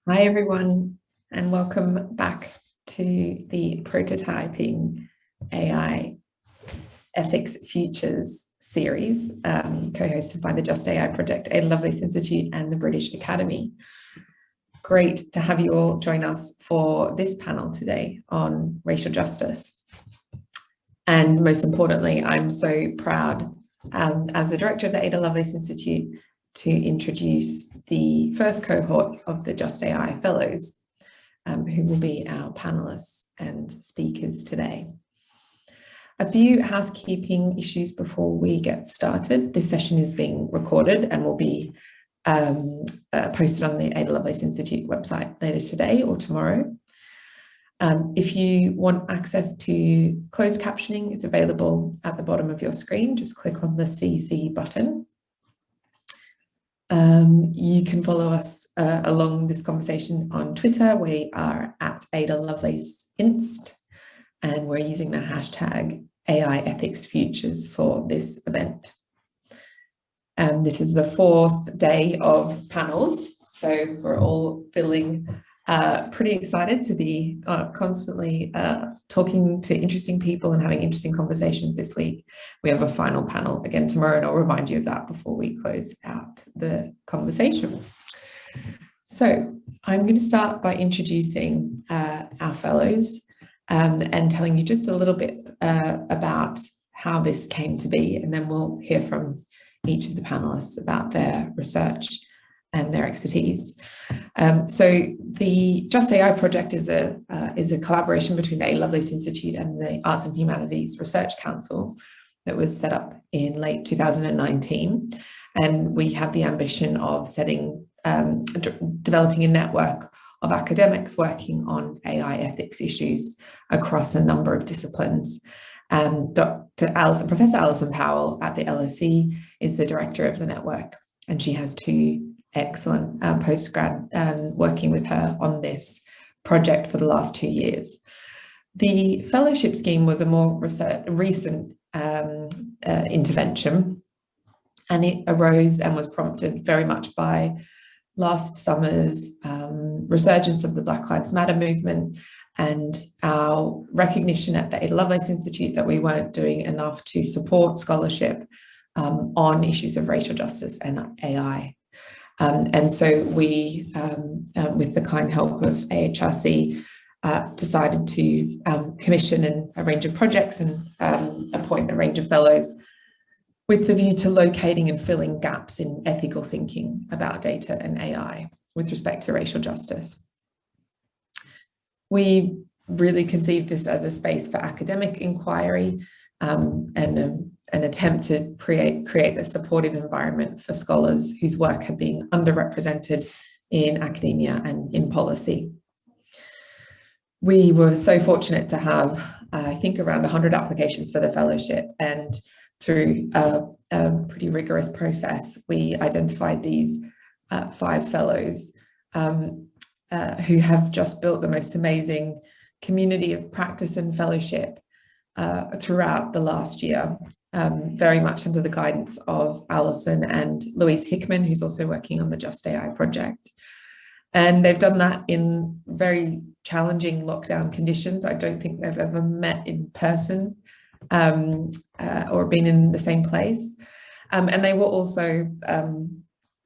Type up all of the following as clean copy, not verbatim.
Hi everyone, and welcome back to the Prototyping AI Ethics Futures series, co-hosted by the Just AI Project, a Lovelace Institute and the British Academy. Great to have you all join us for this panel today on racial justice. And most importantly, I'm so proud as the director of the Ada Lovelace Institute to introduce the first cohort of the Just AI Fellows, who will be our panelists and speakers today. A few housekeeping issues before we get started. This session is being recorded and will be posted on the Ada Lovelace Institute website later today or tomorrow. If you want access to closed captioning, it's available at the bottom of your screen. Just click on the CC button. You can follow us along this conversation on Twitter. We are at Ada Lovelace Inst, and we're using the hashtag AI Ethics Futures for this event. This is the fourth day of panels, so we're all feeling pretty excited to be constantly talking to interesting people and having interesting conversations this week. We have a final panel again tomorrow, and I'll remind you of that before we close out the conversation. So I'm going to start by introducing our fellows and telling you just a little bit about how this came to be, and then we'll hear from each of the panelists about their research and their expertise. So the Just AI project is a collaboration between the A. Lovelace Institute and the Arts and Humanities Research Council that was set up in late 2019. And we had the ambition of developing a network of academics working on AI ethics issues across a number of disciplines. Professor Alison Powell at the LSE is the director of the network, and she has two excellent postgrad working with her on this project for the last 2 years. The fellowship scheme was a more recent intervention, and it arose and was prompted very much by last summer's resurgence of the Black Lives Matter movement and our recognition at the Ada Lovelace Institute that we weren't doing enough to support scholarship on issues of racial justice and AI. And so we, with the kind help of AHRC, decided to commission a range of projects and appoint a range of fellows with the view to locating and filling gaps in ethical thinking about data and AI with respect to racial justice. We really conceived this as a space for academic inquiry and an attempt to create a supportive environment for scholars whose work had been underrepresented in academia and in policy. We were so fortunate to have, I think, around 100 applications for the fellowship, and through a pretty rigorous process, we identified these 5 fellows who have just built the most amazing community of practice and fellowship throughout the last year, very much under the guidance of Alison and Louise Hickman, who's also working on the Just AI project. And they've done that in very challenging lockdown conditions. I don't think they've ever met in person or been in the same place. And they were also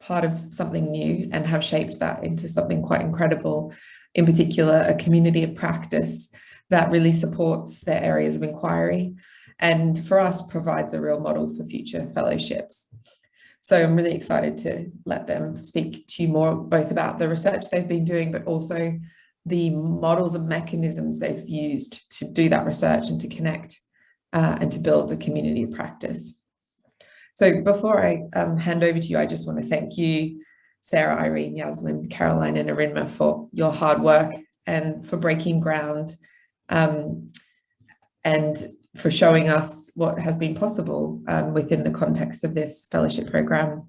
part of something new and have shaped that into something quite incredible, in particular, a community of practice that really supports their areas of inquiry and for us provides a real model for future fellowships. So I'm really excited to let them speak to you more both about the research they've been doing, but also the models and mechanisms they've used to do that research and to connect and to build a community of practice. So before I hand over to you, I just want to thank you, Sarah, Irene, Yasmine, Caroline, and Erinma, for your hard work and for breaking ground and for showing us what has been possible within the context of this fellowship program.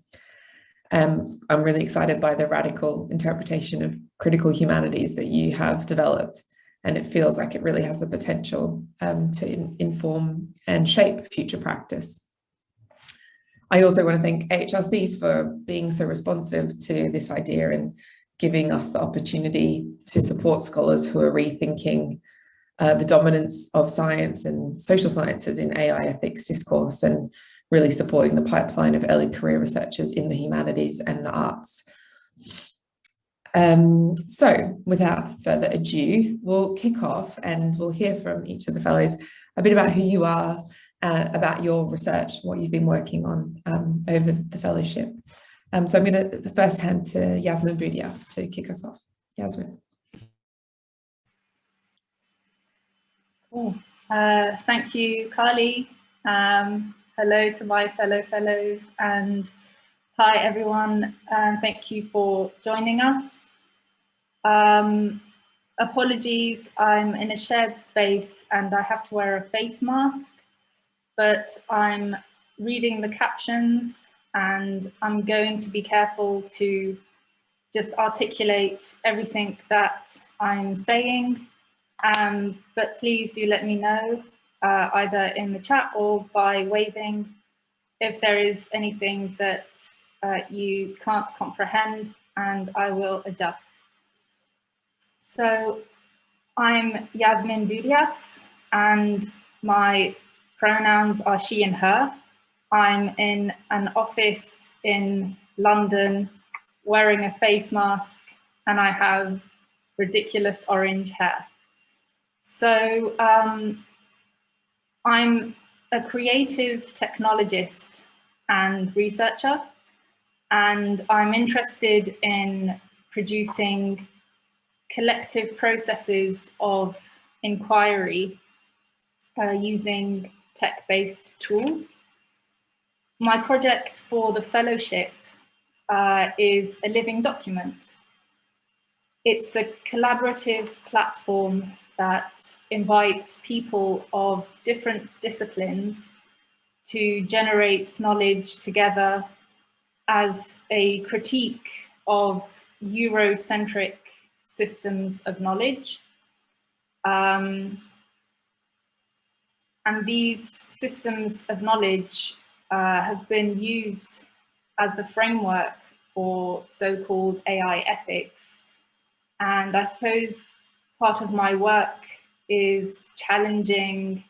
I'm really excited by the radical interpretation of critical humanities that you have developed, and it feels like it really has the potential to inform and shape future practice. I also want to thank AHRC for being so responsive to this idea and giving us the opportunity to support scholars who are rethinking the dominance of science and social sciences in AI ethics discourse, and really supporting the pipeline of early career researchers in the humanities and the arts. So without further ado, we'll kick off and we'll hear from each of the fellows a bit about who you are, about your research, what you've been working on over the fellowship. So I'm going to first hand to Yasmine Boudiaf to kick us off. Yasmine. Cool. Thank you, Carly. Hello to my fellow fellows, and hi everyone. Thank you for joining us. Apologies, I'm in a shared space and I have to wear a face mask, but I'm reading the captions and I'm going to be careful to just articulate everything that I'm saying. But please do let me know, either in the chat or by waving, if there is anything that you can't comprehend, and I will adjust. So I'm Yasmine Boudiaf, and my pronouns are she and her. I'm in an office in London wearing a face mask, and I have ridiculous orange hair. So I'm a creative technologist and researcher, and I'm interested in producing collective processes of inquiry using tech-based tools. My project for the fellowship is a living document. It's a collaborative platform that invites people of different disciplines to generate knowledge together as a critique of Eurocentric systems of knowledge. And these systems of knowledge have been used as the framework for so-called AI ethics. And I suppose part of my work is challenging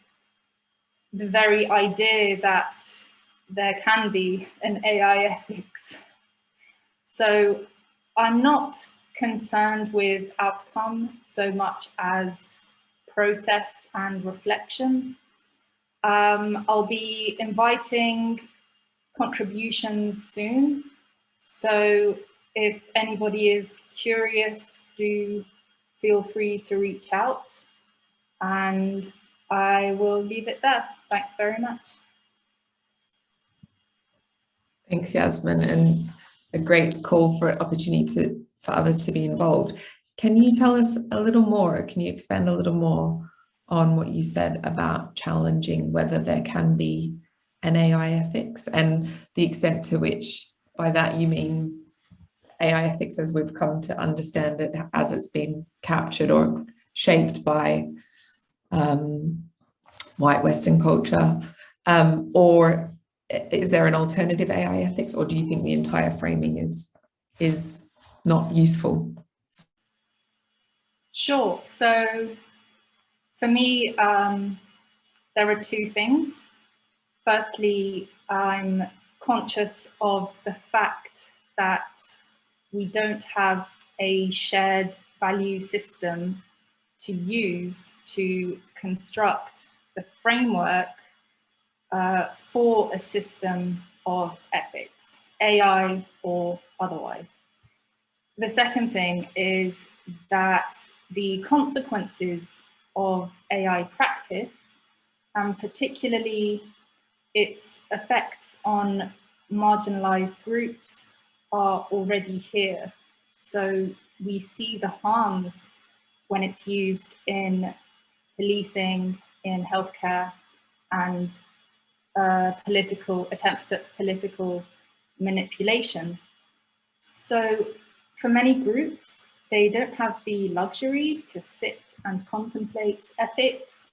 the very idea that there can be an AI ethics. So I'm not concerned with outcome so much as process and reflection. I'll be inviting contributions soon. So if anybody is curious, do feel free to reach out, and I will leave it there. Thanks very much. Thanks, Yasmine, and a great call for opportunity for others to be involved. Can you tell us a little more? Can you expand a little more on what you said about challenging whether there can be an AI ethics, and the extent to which by that you mean AI ethics as we've come to understand it, as it's been captured or shaped by white Western culture, or is there an alternative AI ethics, or do you think the entire framing is not useful? Sure. So for me, there are two things. Firstly, I'm conscious of the fact that we don't have a shared value system to use to construct the framework for a system of ethics, AI or otherwise. The second thing is that the consequences of AI practice, and particularly its effects on marginalized groups, are already here. So we see the harms when it's used in policing, in healthcare, and political attempts at political manipulation. So for many groups, they don't have the luxury to sit and contemplate ethics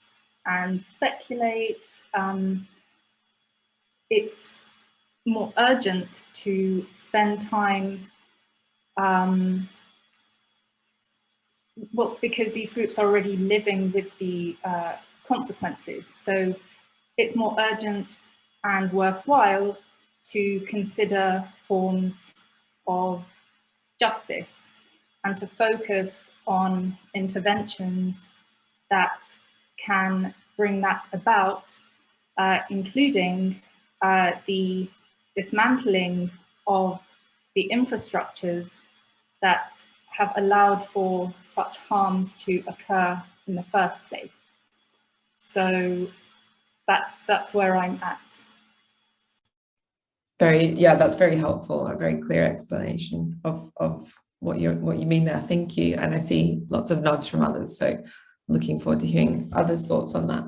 and speculate. It's more urgent to spend time well, because these groups are already living with the consequences. So it's more urgent and worthwhile to consider forms of justice and to focus on interventions that can bring that about, including the dismantling of the infrastructures that have allowed for such harms to occur in the first place. So that's where I'm at. That's very helpful, a very clear explanation of what you mean there. Thank you. And I see lots of nods from others, so looking forward to hearing others' thoughts on that.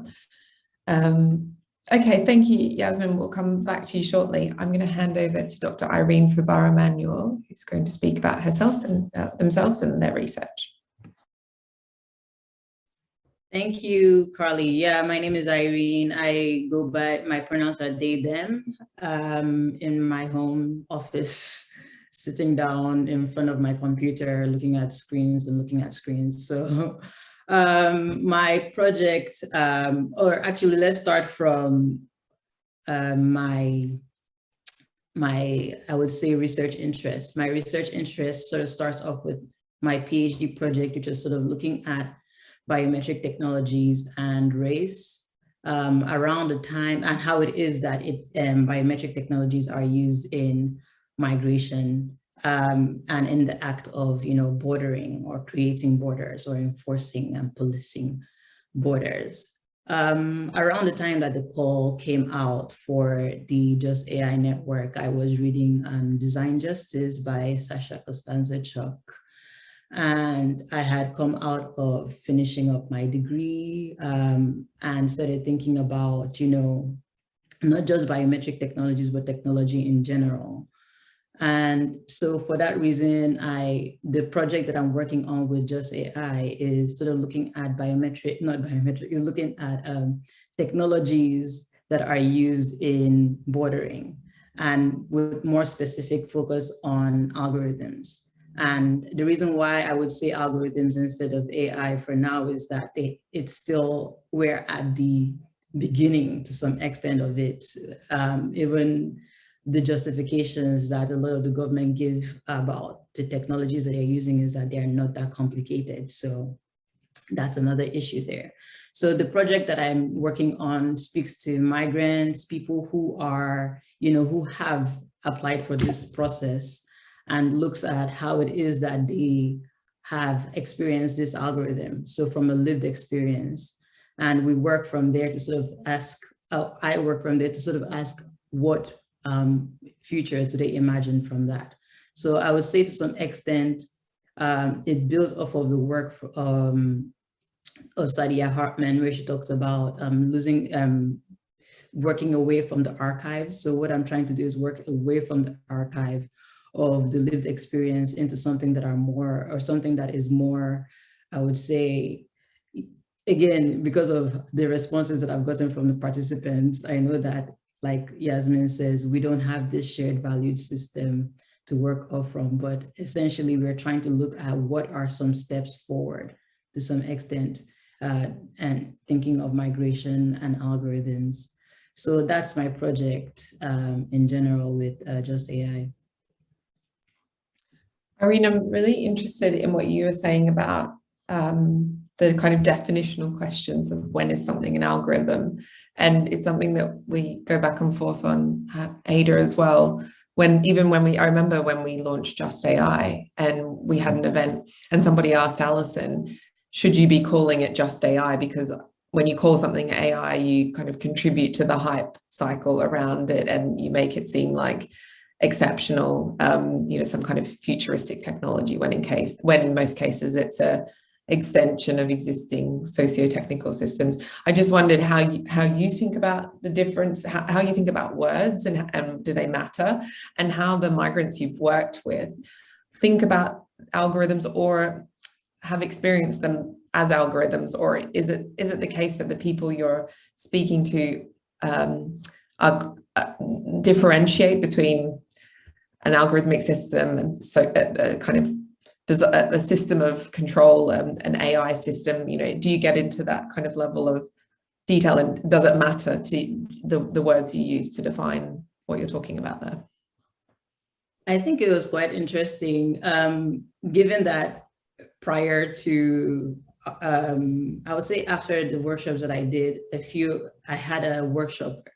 Okay, thank you, Yasmine. We'll come back to you shortly. I'm going to hand over to Dr. Irene Fubara-Manuel, who's going to speak about herself and themselves and their research. Thank you, Carly. Yeah, my name is Irene. I go by, my pronouns are they, them, in my home office, sitting down in front of my computer, looking at screens and looking at screens. So my project, or actually let's start from my I would say research interest. My research interest sort of starts off with my PhD project, which is sort of looking at biometric technologies and race around the time, and how it is that biometric technologies are used in migration and in the act of, bordering or creating borders or enforcing and policing borders. Around the time that the call came out for the Just AI network, I was reading Design Justice by Sasha Costanza-Chock. And I had come out of finishing up my degree and started thinking about, not just biometric technologies, but technology in general. And so for that reason, the project that I'm working on with Just AI is sort of looking at is looking at technologies that are used in bordering, and with more specific focus on algorithms. And the reason why I would say algorithms instead of AI for now is that we're at the beginning to some extent of it. Even the justifications that a lot of the government give about the technologies that they're using is that they are not that complicated. So that's another issue there. So the project that I'm working on speaks to migrants, people who are, who have applied for this process, and looks at how it is that they have experienced this algorithm. So from a lived experience, and we work from there to sort of ask, I work from there to sort of ask what future do they imagine from that. So I would say to some extent, it builds off of the work of Saidiya Hartman, where she talks about working away from the archives. So what I'm trying to do is work away from the archive of the lived experience into something that is more, I would say, again, because of the responses that I've gotten from the participants, I know that, like Yasmine says, we don't have this shared valued system to work off from, but essentially we're trying to look at what are some steps forward to some extent, and thinking of migration and algorithms. So that's my project in general with Just AI. Irene, I'm really interested in what you were saying about the kind of definitional questions of when is something an algorithm. And it's something that we go back and forth on at AHRC as well. I remember when we launched Just AI and we had an event and somebody asked Alison, should you be calling it Just AI? Because when you call something AI, you kind of contribute to the hype cycle around it and you make it seem like exceptional, some kind of futuristic technology, when in most cases it's a extension of existing socio-technical systems. I just wondered how you think about the difference, how you think about words and do they matter, and how the migrants you've worked with think about algorithms or have experienced them as algorithms, or is it the case that the people you're speaking to differentiate between an algorithmic system and so kind of does a system of control, an AI system, you know, do you get into that kind of level of detail, and does it matter to the words you use to define what you're talking about there? I think it was quite interesting, given that prior to, I would say after the workshops that I did, I had a workshop,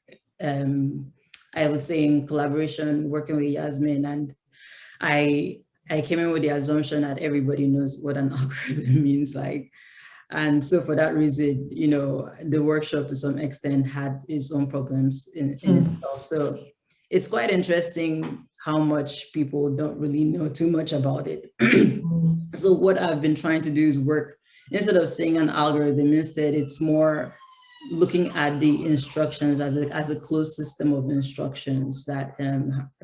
I would say in collaboration, working with Yasmine, and I came in with the assumption that everybody knows what an algorithm means, like, and so for that reason, you know, the workshop to some extent had its own problems in itself. So it's quite interesting how much people don't really know too much about it. So what I've been trying to do is work, instead of saying an algorithm, instead it's more looking at the instructions as a closed system of instructions that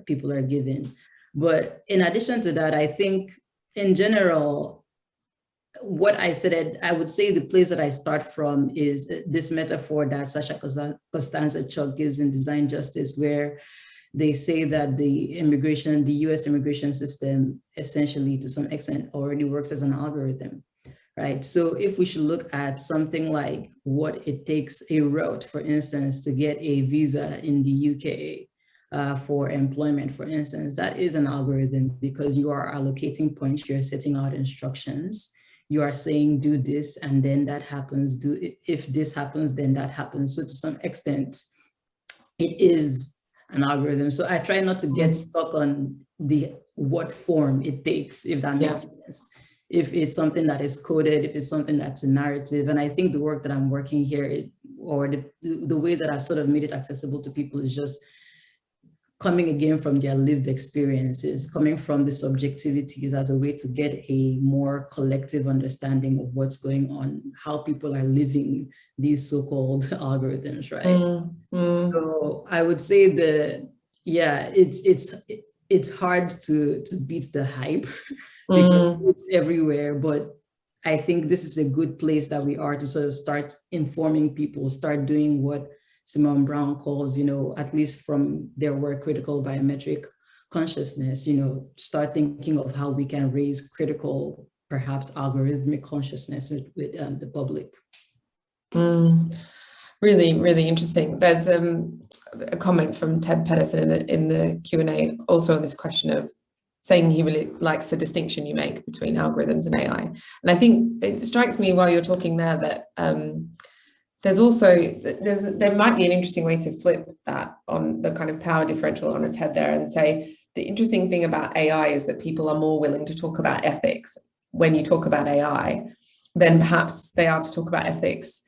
people are given. But in addition to that, I think in general, what I said, I would say the place that I start from is this metaphor that Sasha Costanza-Chock gives in Design Justice, where they say that the US immigration system essentially to some extent already works as an algorithm, right? So if we should look at something like what it takes, a route, for instance, to get a visa in the UK, for employment, for instance, that is an algorithm, because you are allocating points, you're setting out instructions, you are saying do this, and then that happens, if this happens, then that happens. So to some extent, it is an algorithm. So I try not to get stuck on what form it takes, if that makes sense. If it's something that is coded, if it's something that's a narrative. And I think the work that I'm working here, or the way that I've sort of made it accessible to people, is just coming again from their lived experiences, coming from the subjectivities as a way to get a more collective understanding of what's going on, how people are living these so-called algorithms, right? So I would say that, yeah, it's hard to beat the hype because it's everywhere, but I think this is a good place that we are to sort of start informing people, start doing what Simone Brown calls, you know, at least from their work, critical biometric consciousness, you know, start thinking of how we can raise critical, perhaps algorithmic consciousness with the public. Really, really interesting. There's a comment from Ted Pedersen in the Q&A also on this question of saying he really likes the distinction you make between algorithms and AI. And I think it strikes me while you're talking there that there might be an interesting way to flip that on the kind of power differential on its head there and say, the interesting thing about AI is that people are more willing to talk about ethics when you talk about AI than perhaps they are to talk about ethics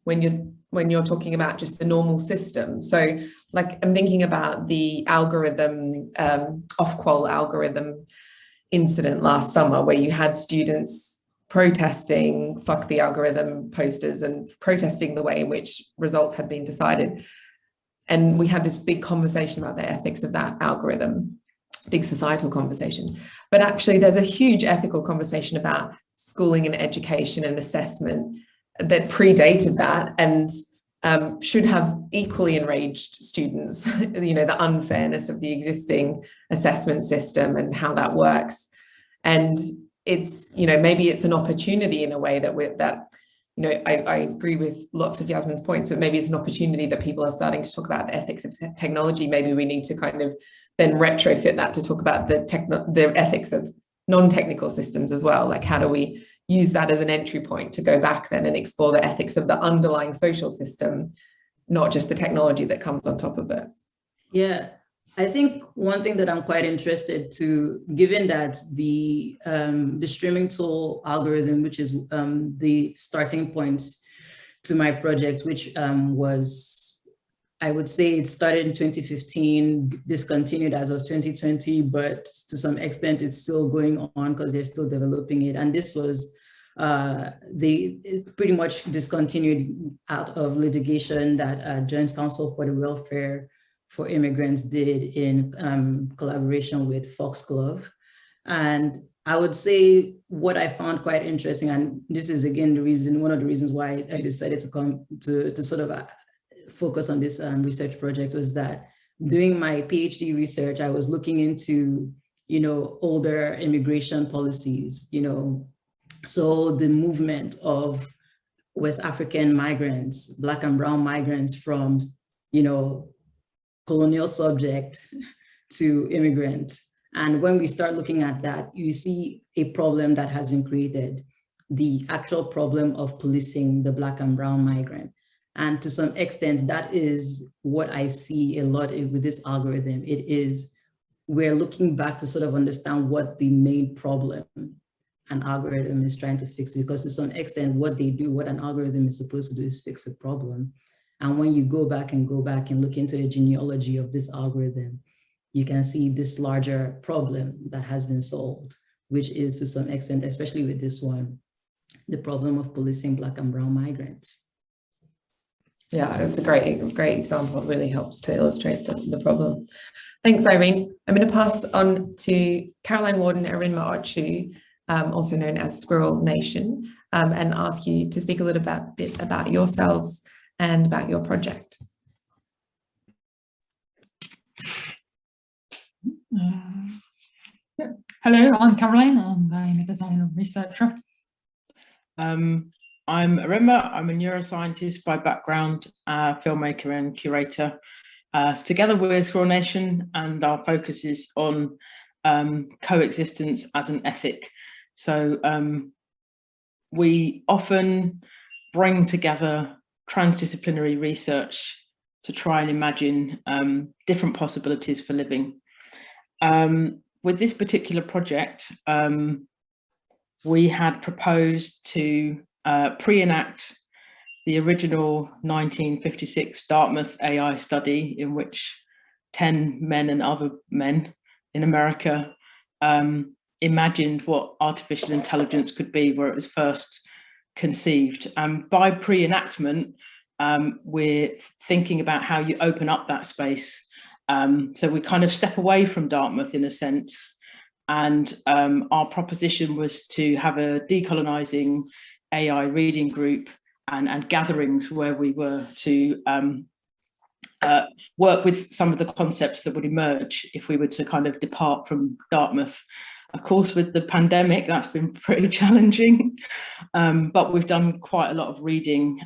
when you're talking about just the normal system. So like I'm thinking about the algorithm, off-qual algorithm incident last summer where you had students protesting fuck the algorithm posters and protesting the way in which results had been decided. And we had this big conversation about the ethics of that algorithm, big societal conversation. But actually there's a huge ethical conversation about schooling and education and assessment that predated that and should have equally enraged students, you know, the unfairness of the existing assessment system and how that works. And it's, you know, maybe it's an opportunity in a way that you know, I agree with lots of Yasmine's points, but maybe it's an opportunity that people are starting to talk about the ethics of technology. Maybe we need to kind of then retrofit that to talk about the ethics of non-technical systems as well. Like, how do we use that as an entry point to go back then and explore the ethics of the underlying social system, not just the technology that comes on top of it? Yeah. I think one thing that I'm quite interested to, given that the streaming tool algorithm, which is the starting point to my project, which was, I would say it started in 2015, discontinued as of 2020, but to some extent it's still going on because they're still developing it. And this was, it pretty much discontinued out of litigation that Joint Council for the Welfare for Immigrants did in collaboration with Foxglove. And I would say what I found quite interesting, and this is again one of the reasons why I decided to come to sort of focus on this research project, was that doing my PhD research, I was looking into older immigration policies, so the movement of West African migrants, Black and brown migrants from, colonial subject to immigrant. And when we start looking at that, you see a problem that has been created, the actual problem of policing the Black and brown migrant. And to some extent, that is what I see a lot with this algorithm. It is, we're looking back to sort of understand what the main problem an algorithm is trying to fix, because to some extent, what an algorithm is supposed to do is fix a problem. And when you go back and look into the genealogy of this algorithm, you can see this larger problem that has been solved, which is to some extent, especially with this one, the problem of policing Black and brown migrants. Yeah, it's a great example. It really helps to illustrate the problem. Thanks, Irene. I'm going to pass on to Caroline Warden, Erinma Ochu, also known as Squirrel Nation, and ask you to speak a little bit about yourselves and about your project. Hello, I'm Caroline and I'm a designer researcher. I'm Erinma. I'm a neuroscientist by background, filmmaker and curator, together with Squirrel Nation, and our focus is on coexistence as an ethic. So we often bring together transdisciplinary research to try and imagine different possibilities for living. With this particular project, we had proposed to pre-enact the original 1956 Dartmouth AI study, in which 10 men and other men in America imagined what artificial intelligence could be where it was first conceived. And by pre-enactment, we're thinking about how you open up that space. So we kind of step away from Dartmouth in a sense, and our proposition was to have a decolonizing AI reading group and gatherings where we were to work with some of the concepts that would emerge if we were to kind of depart from Dartmouth. Of course, with the pandemic, that's been pretty challenging, but we've done quite a lot of reading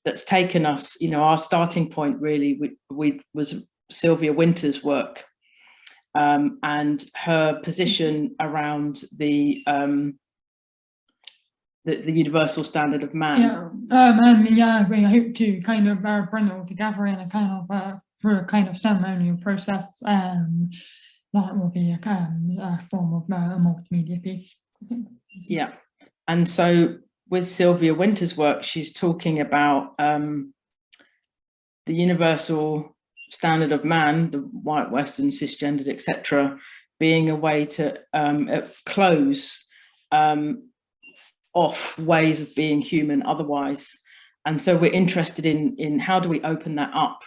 that's taken us, our starting point really was Sylvia Wynter's work and her position around the universal standard of man. Yeah, we hope to kind of bring it all together in a kind of through a kind of ceremonial process. That will be a form of a multimedia piece. Yeah, and so with Sylvia Wynter's work, she's talking about the universal standard of man, the white, Western, cisgendered, etc., being a way to close off ways of being human otherwise. And so we're interested in how do we open that up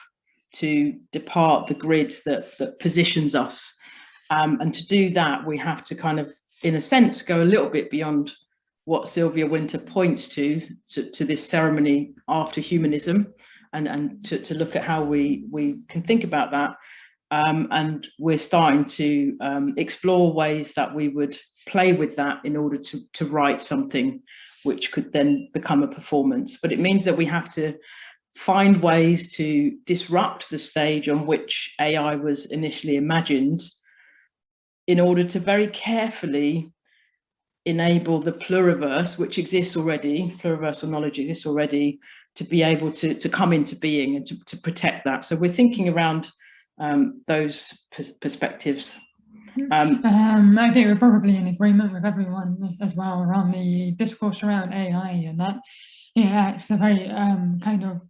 to depart the grid that positions us. And to do that, we have to kind of, in a sense, go a little bit beyond what Sylvia Wynter points to this ceremony after humanism, and to look at how we can think about that. And we're starting to explore ways that we would play with that in order to write something which could then become a performance. But it means that we have to find ways to disrupt the stage on which AI was initially imagined in order to very carefully enable the pluriverse, which exists already, pluriversal knowledge exists already, to be able to come into being and to protect that. So we're thinking around those perspectives. I think we're probably in agreement with everyone as well around the discourse around AI, and that acts a very kind of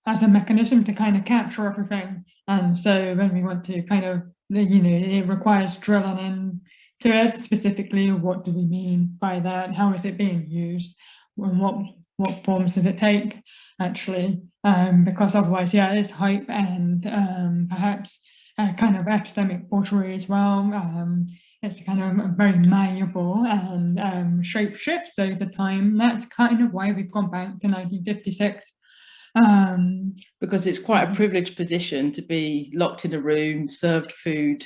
as a mechanism to kind of capture everything. And so when we want to kind of, it requires drilling into it specifically. What do we mean by that? How is it being used? And what forms does it take actually? Because otherwise, it's hype and perhaps kind of academic pottery as well. It's kind of very malleable and shape shifts over time. That's kind of why we've gone back to 1956. Because it's quite a privileged position to be locked in a room, served food,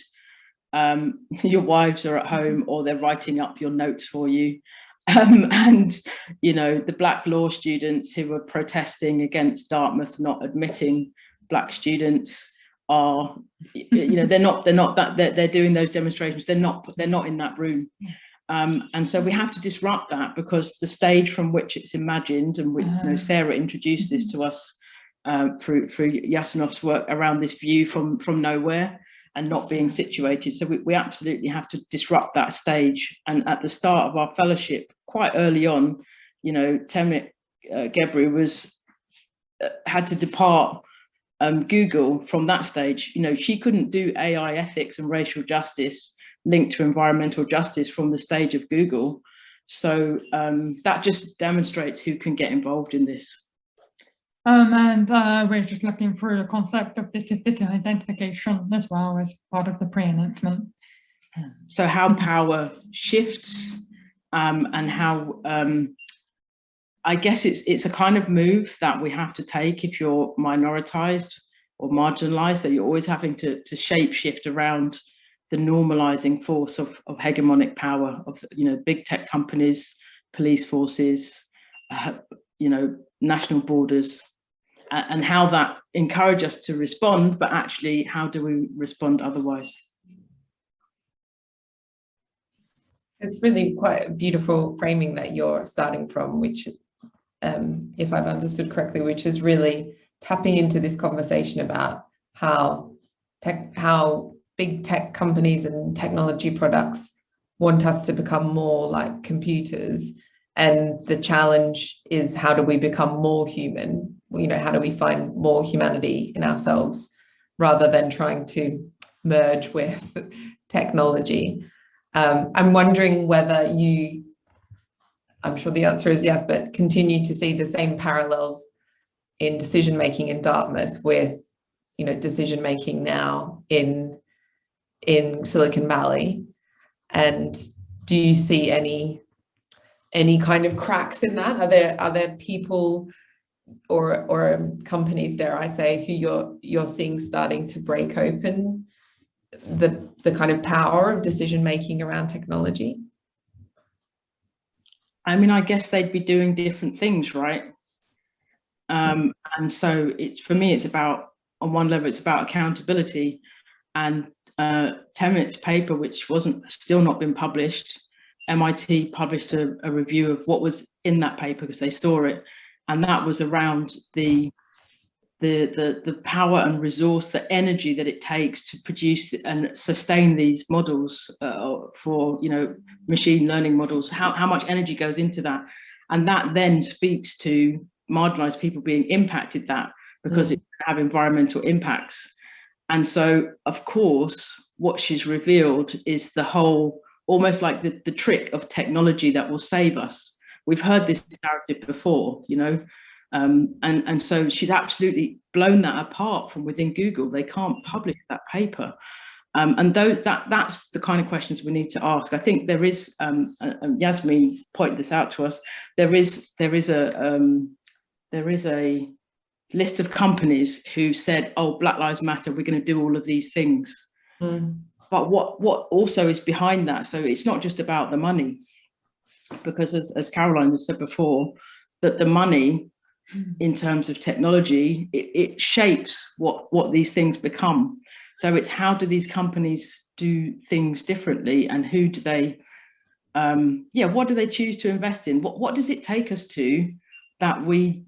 your wives are at home or they're writing up your notes for you. And, you know, the Black law students who were protesting against Dartmouth not admitting Black students are, you know, they're doing those demonstrations. They're not in that room. And so we have to disrupt that, because the stage from which it's imagined, and which, you know, Sarah introduced this to us through Yasinov's work around this view from nowhere and not being situated. So we absolutely have to disrupt that stage. And at the start of our fellowship, quite early on, you know, Temnet Gebru had to depart Google from that stage. You know, she couldn't do AI ethics and racial justice linked to environmental justice from the stage of Google. So that just demonstrates who can get involved in this. And we're just looking through the concept of digital identification as well as part of the pre-announcement. So how power shifts, and how I guess it's a kind of move that we have to take if you're minoritized or marginalized, that you're always having to shape shift around the normalizing force of hegemonic power of, you know, big tech companies, police forces, you know, national borders, and how that encourage us to respond, but actually how do we respond otherwise? It's really quite a beautiful framing that you're starting from, which, if I've understood correctly, which is really tapping into this conversation about how big tech companies and technology products want us to become more like computers. And the challenge is, how do we become more human? You know, how do we find more humanity in ourselves rather than trying to merge with technology? I'm wondering whether you, I'm sure the answer is yes, but continue to see the same parallels in decision-making in Dartmouth with, you know, decision-making now in Silicon Valley. And do you see any kind of cracks in that? Are there people or companies, dare I say, who you're seeing starting to break open the kind of power of decision making around technology? I mean, I guess they'd be doing different things, right? And so for me, it's about, on one level, it's about accountability. And Temnet's paper, which still not been published, MIT published a review of what was in that paper because they saw it, and that was around the power and resource, the energy that it takes to produce and sustain these models for, you know, machine learning models, how much energy goes into that. And that then speaks to marginalized people being impacted that, because it have environmental impacts. And so, of course, what she's revealed is the whole, almost like the trick of technology that will save us. We've heard this narrative before, you know, and so she's absolutely blown that apart from within Google. They can't publish that paper. And that's the kind of questions we need to ask. I think there is, Yasmine pointed this out to us, there is a list of companies who said, oh, Black Lives Matter, we're going to do all of these things. But what also is behind that? So it's not just about the money, because as Caroline has said before, that the money in terms of technology, it shapes what these things become. So it's, how do these companies do things differently, and who do they, what do they choose to invest in? What does it take us to that we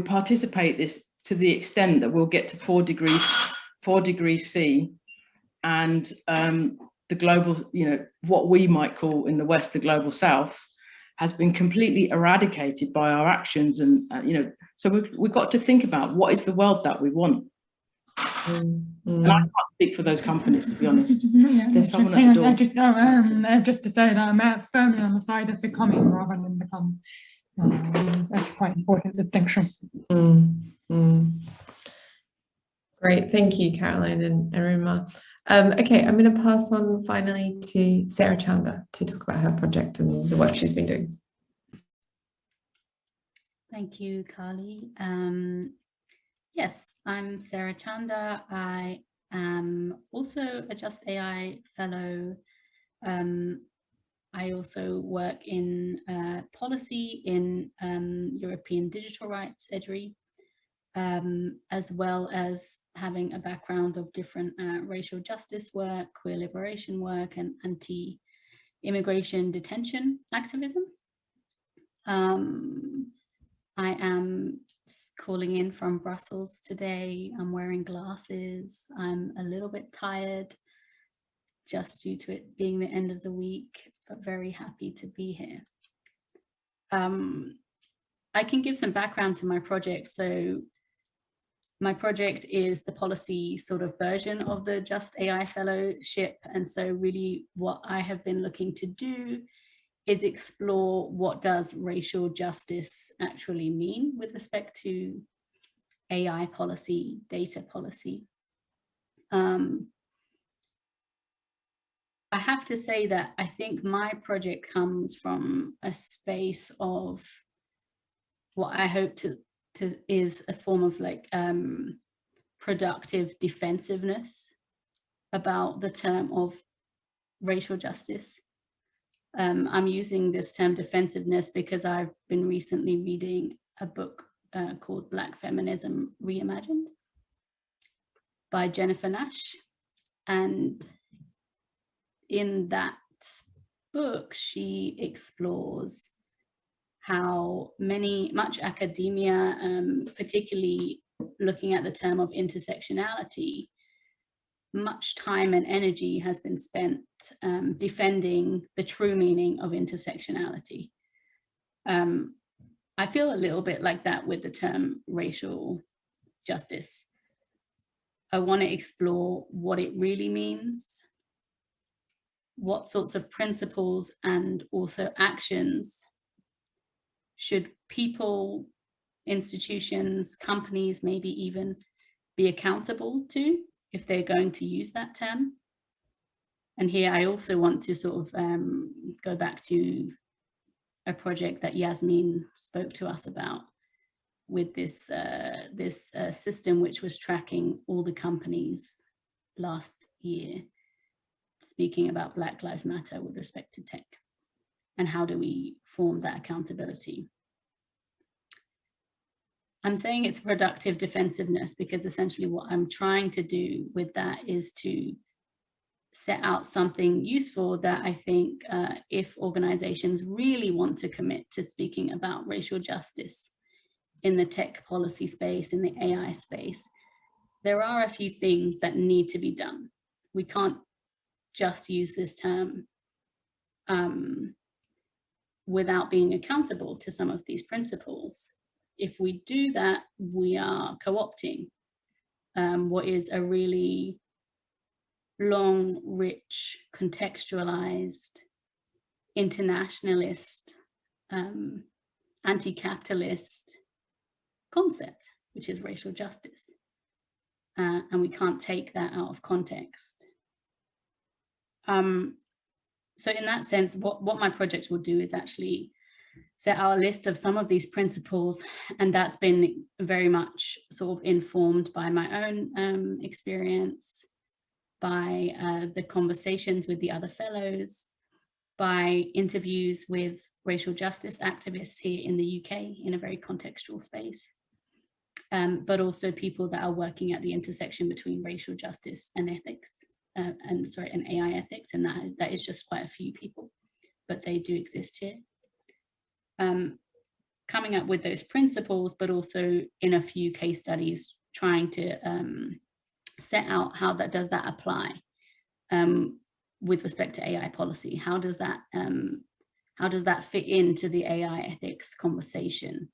participate this to the extent that we'll get to 4 degrees C, and the global, you know, what we might call in the West the global South, has been completely eradicated by our actions. And you know, so we've got to think about what is the world that we want. And I can't speak for those companies, to be honest. There's someone at the door. Just to say that I'm firmly on the side of becoming rather than become. That's quite an important distinction. Great, thank you, Caroline and Erinma. Okay, I'm going to pass on finally to Sarah Chander to talk about her project and the work she's been doing. Thank you, Carly. Yes, I'm Sarah Chander. I also a Just AI fellow. I also work in policy in European digital rights, EDRi, as well as having a background of different racial justice work, queer liberation work, and anti-immigration detention activism. I am calling in from Brussels today. I'm wearing glasses. I'm a little bit tired just due to it being the end of the week, but very happy to be here. I can give some background to my project. So my project is the policy sort of version of the Just AI Fellowship. And so really what I have been looking to do is explore what does racial justice actually mean with respect to AI policy, data policy. I have to say that I think my project comes from a space of what I hope to is a form of like productive defensiveness about the term of racial justice. I'm using this term defensiveness because I've been recently reading a book called Black Feminism Reimagined by Jennifer Nash. And in that book, she explores how much academia, particularly looking at the term of intersectionality, much time and energy has been spent defending the true meaning of intersectionality. I feel a little bit like that with the term racial justice. I want to explore what it really means, what sorts of principles and also actions should people, institutions, companies, maybe even be accountable to if they're going to use that term. And here I also want to sort of go back to a project that Yasmine spoke to us about with this system which was tracking all the companies last year, speaking about Black Lives Matter with respect to tech, and how do we form that accountability. I'm saying it's productive defensiveness because essentially what I'm trying to do with that is to set out something useful that I think if organizations really want to commit to speaking about racial justice in the tech policy space, in the AI space, there are a few things that need to be done. We can't just use this term without being accountable to some of these principles. If we do that, we are co-opting what is a really long, rich, contextualized, internationalist, anti-capitalist concept, which is racial justice. And we can't take that out of context. So in that sense, what my project will do is actually set out a list of some of these principles, and that's been very much sort of informed by my own experience, by the conversations with the other fellows, by interviews with racial justice activists here in the UK in a very contextual space, but also people that are working at the intersection between racial justice and ethics, and AI ethics, and that is just quite a few people, but they do exist here. Coming up with those principles, but also in a few case studies, trying to set out how does that apply with respect to AI policy. How does that fit into the AI ethics conversation?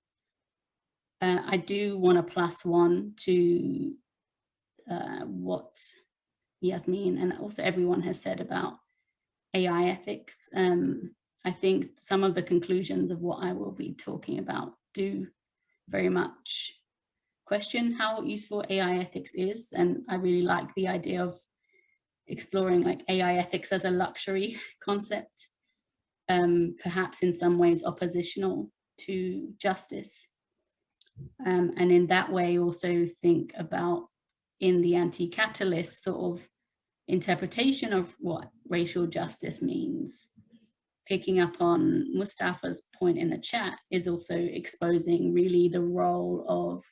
I do want to plus one to what Yasmine and also everyone has said about AI ethics. I think some of the conclusions of what I will be talking about do very much question how useful AI ethics is. And I really like the idea of exploring like AI ethics as a luxury concept, perhaps in some ways oppositional to justice. And in that way also think about in the anti-capitalist sort of interpretation of what racial justice means, picking up on Mustafa's point in the chat, is also exposing really the role of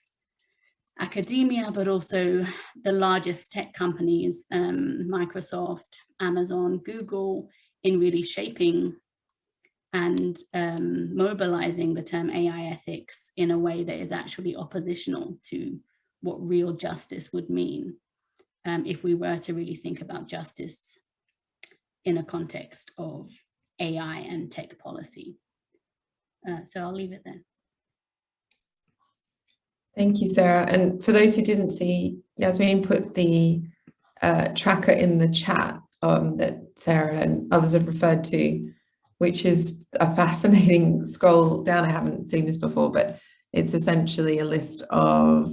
academia, but also the largest tech companies, Microsoft, Amazon, Google, in really shaping and mobilizing the term AI ethics in a way that is actually oppositional to what real justice would mean if we were to really think about justice in a context of AI and tech policy. So I'll leave it there. Thank you, Sarah. And for those who didn't see, Yasmine put the tracker in the chat that Sarah and others have referred to, which is a fascinating scroll down. I haven't seen this before, but it's essentially a list of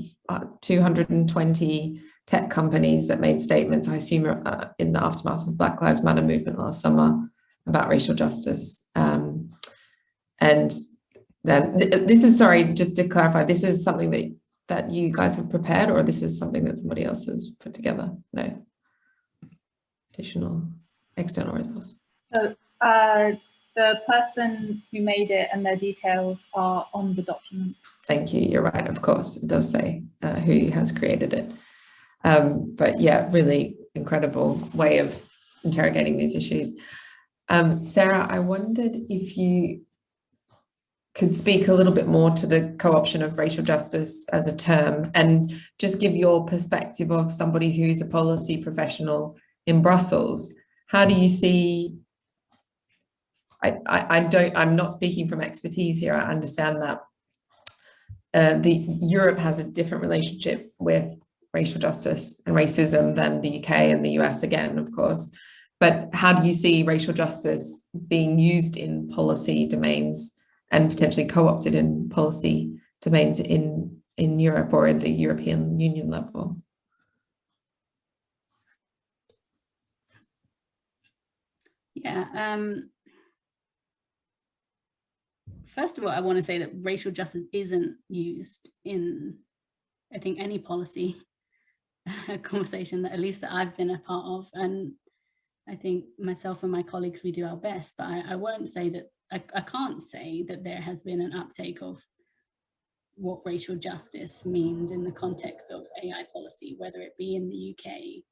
220 tech companies that made statements, I assume, in the aftermath of the Black Lives Matter movement last summer about racial justice. And then this is, sorry, just to clarify, this is something that you guys have prepared, or this is something that somebody else has put together? No. Additional external resource. So the person who made it and their details are on the document. Thank you. You're right. Of course, it does say who has created it. But yeah, really incredible way of interrogating these issues. Sarah, I wondered if you could speak a little bit more to the co-option of racial justice as a term, and just give your perspective of somebody who's a policy professional in Brussels. How do you see, I'm not speaking from expertise here, I understand that Europe has a different relationship with racial justice and racism than the UK and the US, again, of course. But how do you see racial justice being used in policy domains and potentially co-opted in policy domains in Europe or at the European Union level? Yeah. First of all, I want to say that racial justice isn't used in, I think, any policy conversation that at least that I've been a part of. And I think myself and my colleagues, we do our best, but I won't say that, I can't say that there has been an uptake of what racial justice means in the context of AI policy, whether it be in the UK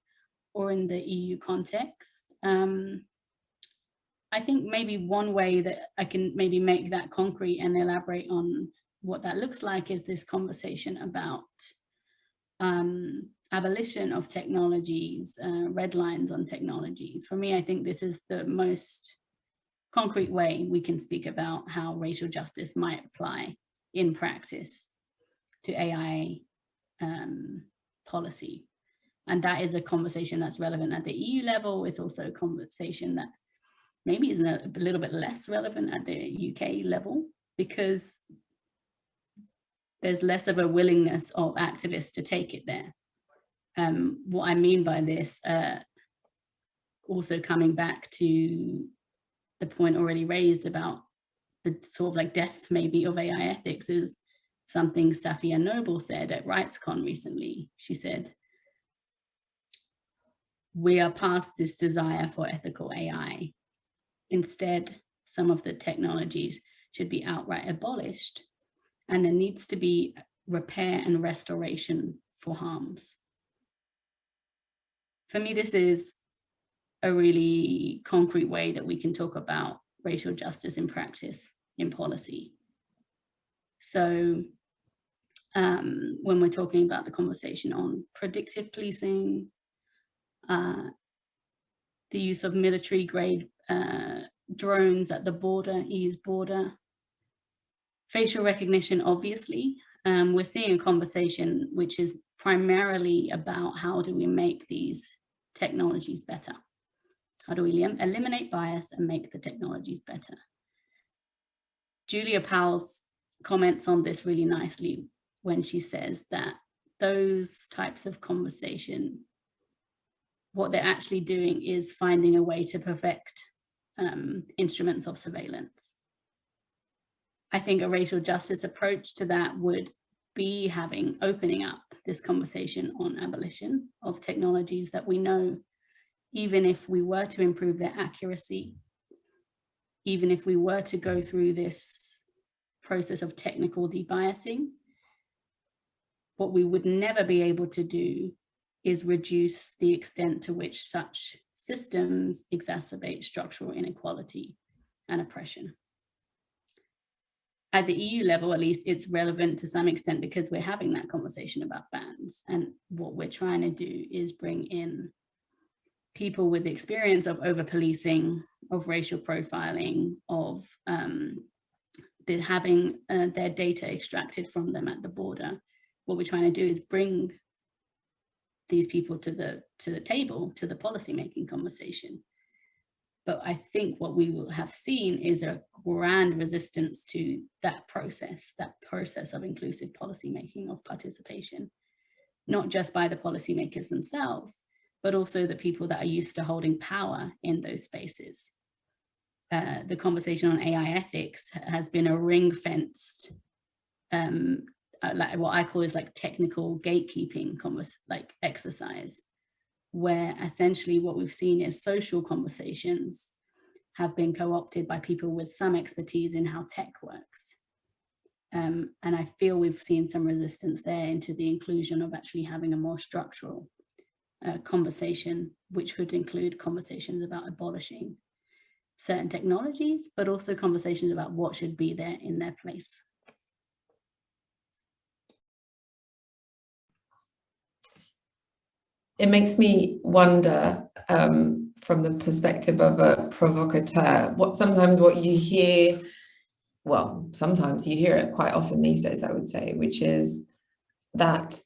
or in the EU context. I think maybe one way that I can maybe make that concrete and elaborate on what that looks like is this conversation about abolition of technologies, red lines on technologies. For me, I think this is the most concrete way we can speak about how racial justice might apply in practice to AI policy. And that is a conversation that's relevant at the EU level. It's also a conversation that maybe is a little bit less relevant at the UK level, because there's less of a willingness of activists to take it there. What I mean by this, also coming back to the point already raised about the sort of like death maybe of AI ethics, is something Safiya Noble said at RightsCon recently. She said, we are past this desire for ethical AI. Instead, some of the technologies should be outright abolished, and there needs to be repair and restoration for harms. For me, this is a really concrete way that we can talk about racial justice in practice, in policy. So when we're talking about the conversation on predictive policing, the use of military grade drones at the border, EU's border, facial recognition, obviously, we're seeing a conversation which is primarily about how do we make these technologies better? How do we eliminate bias and make the technologies better? Julia Powell's comments on this really nicely when she says that those types of conversation, what they're actually doing is finding a way to perfect instruments of surveillance. I think a racial justice approach to that would be opening up this conversation on abolition of technologies that we know, even if we were to improve their accuracy, even if we were to go through this process of technical debiasing, what we would never be able to do is reduce the extent to which such systems exacerbate structural inequality and oppression. At the EU level, at least, it's relevant to some extent because we're having that conversation about bans. And what we're trying to do is bring in people with experience of over-policing, of racial profiling, of having their data extracted from them at the border. What we're trying to do is bring these people to the table, to the policymaking conversation. But I think what we will have seen is a grand resistance to that process of inclusive policymaking, of participation, not just by the policymakers themselves, but also the people that are used to holding power in those spaces. The conversation on AI ethics has been a ring-fenced, like what I call is like technical gatekeeping exercise, where essentially what we've seen is social conversations have been co-opted by people with some expertise in how tech works. And I feel we've seen some resistance there into the inclusion of actually having a more structural conversation, which would include conversations about abolishing certain technologies, but also conversations about what should be there in their place. It makes me wonder, from the perspective of a provocateur, sometimes what you hear, well, sometimes you hear it quite often these days, I would say, which is that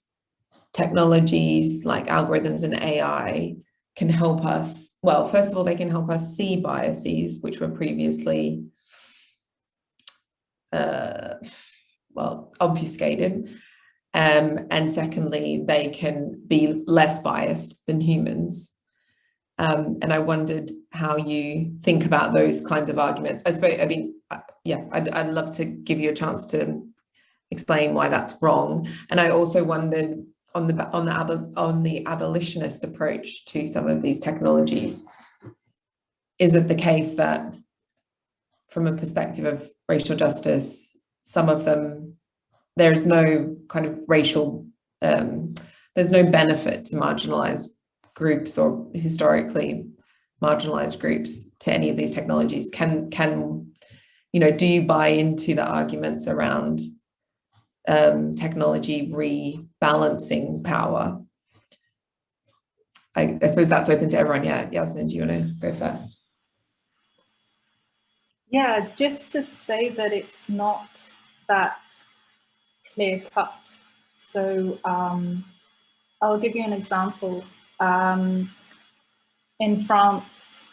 technologies like algorithms and AI can help us, well, first of all, they can help us see biases which were previously, obfuscated. And secondly, they can be less biased than humans. And I wondered how you think about those kinds of arguments. I suppose, I mean, yeah, I'd love to give you a chance to explain why that's wrong. And I also wondered on the abolitionist approach to some of these technologies, is it the case that from a perspective of racial justice, some of them, there's no kind of racial, there's no benefit to marginalized groups or historically marginalized groups to any of these technologies? Can you know, do you buy into the arguments around technology rebalancing power? I suppose that's open to everyone. Yeah, Yasmine, do you want to go first? Yeah, just to say that it's not that clear cut. So I'll give you an example. In France,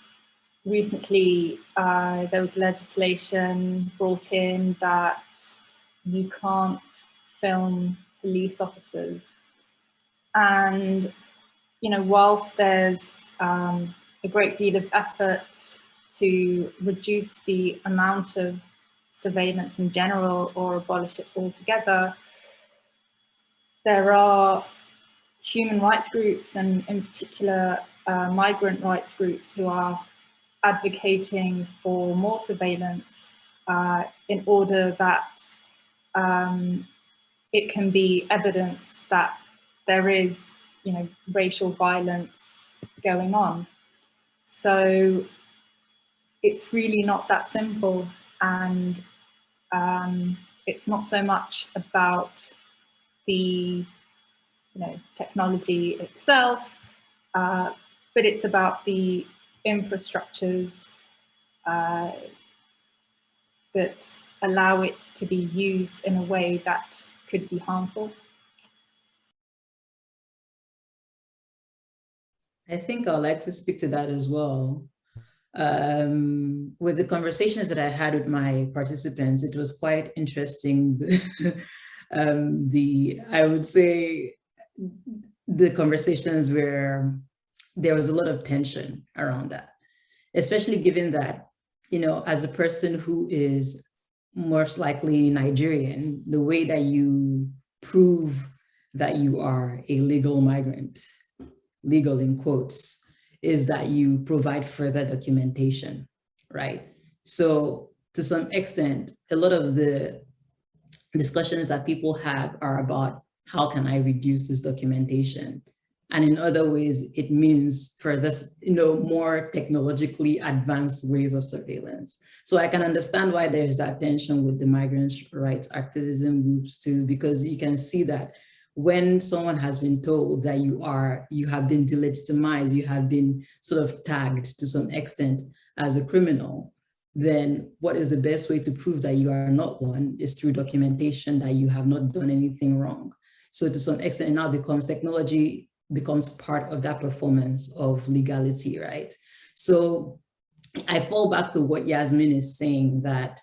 recently, there was legislation brought in that you can't film police officers. And, you know, whilst there's a great deal of effort to reduce the amount of surveillance in general or abolish it altogether, there are human rights groups, and in particular migrant rights groups, who are advocating for more surveillance in order that it can be evidence that there is, you know, racial violence going on. So it's really not that simple, and it's not so much about the technology itself, but it's about the infrastructures that allow it to be used in a way that could be harmful. I think I'd like to speak to that as well. With the conversations that I had with my participants, it was quite interesting. I would say the conversations where there was a lot of tension around that, especially given that, you know, as a person who is most likely Nigerian, the way that you prove that you are a legal migrant, legal in quotes, is that you provide further documentation, right? So to some extent, a lot of the discussions that people have are about how can I reduce this documentation? And in other ways, it means for this, more technologically advanced ways of surveillance. So I can understand why there's that tension with the migrant rights activism groups too, because you can see that when someone has been told that you have been delegitimized, you have been sort of tagged to some extent as a criminal, then what is the best way to prove that you are not one is through documentation that you have not done anything wrong. So to some extent, it now technology becomes part of that performance of legality, right? So I fall back to what Yasmine is saying, that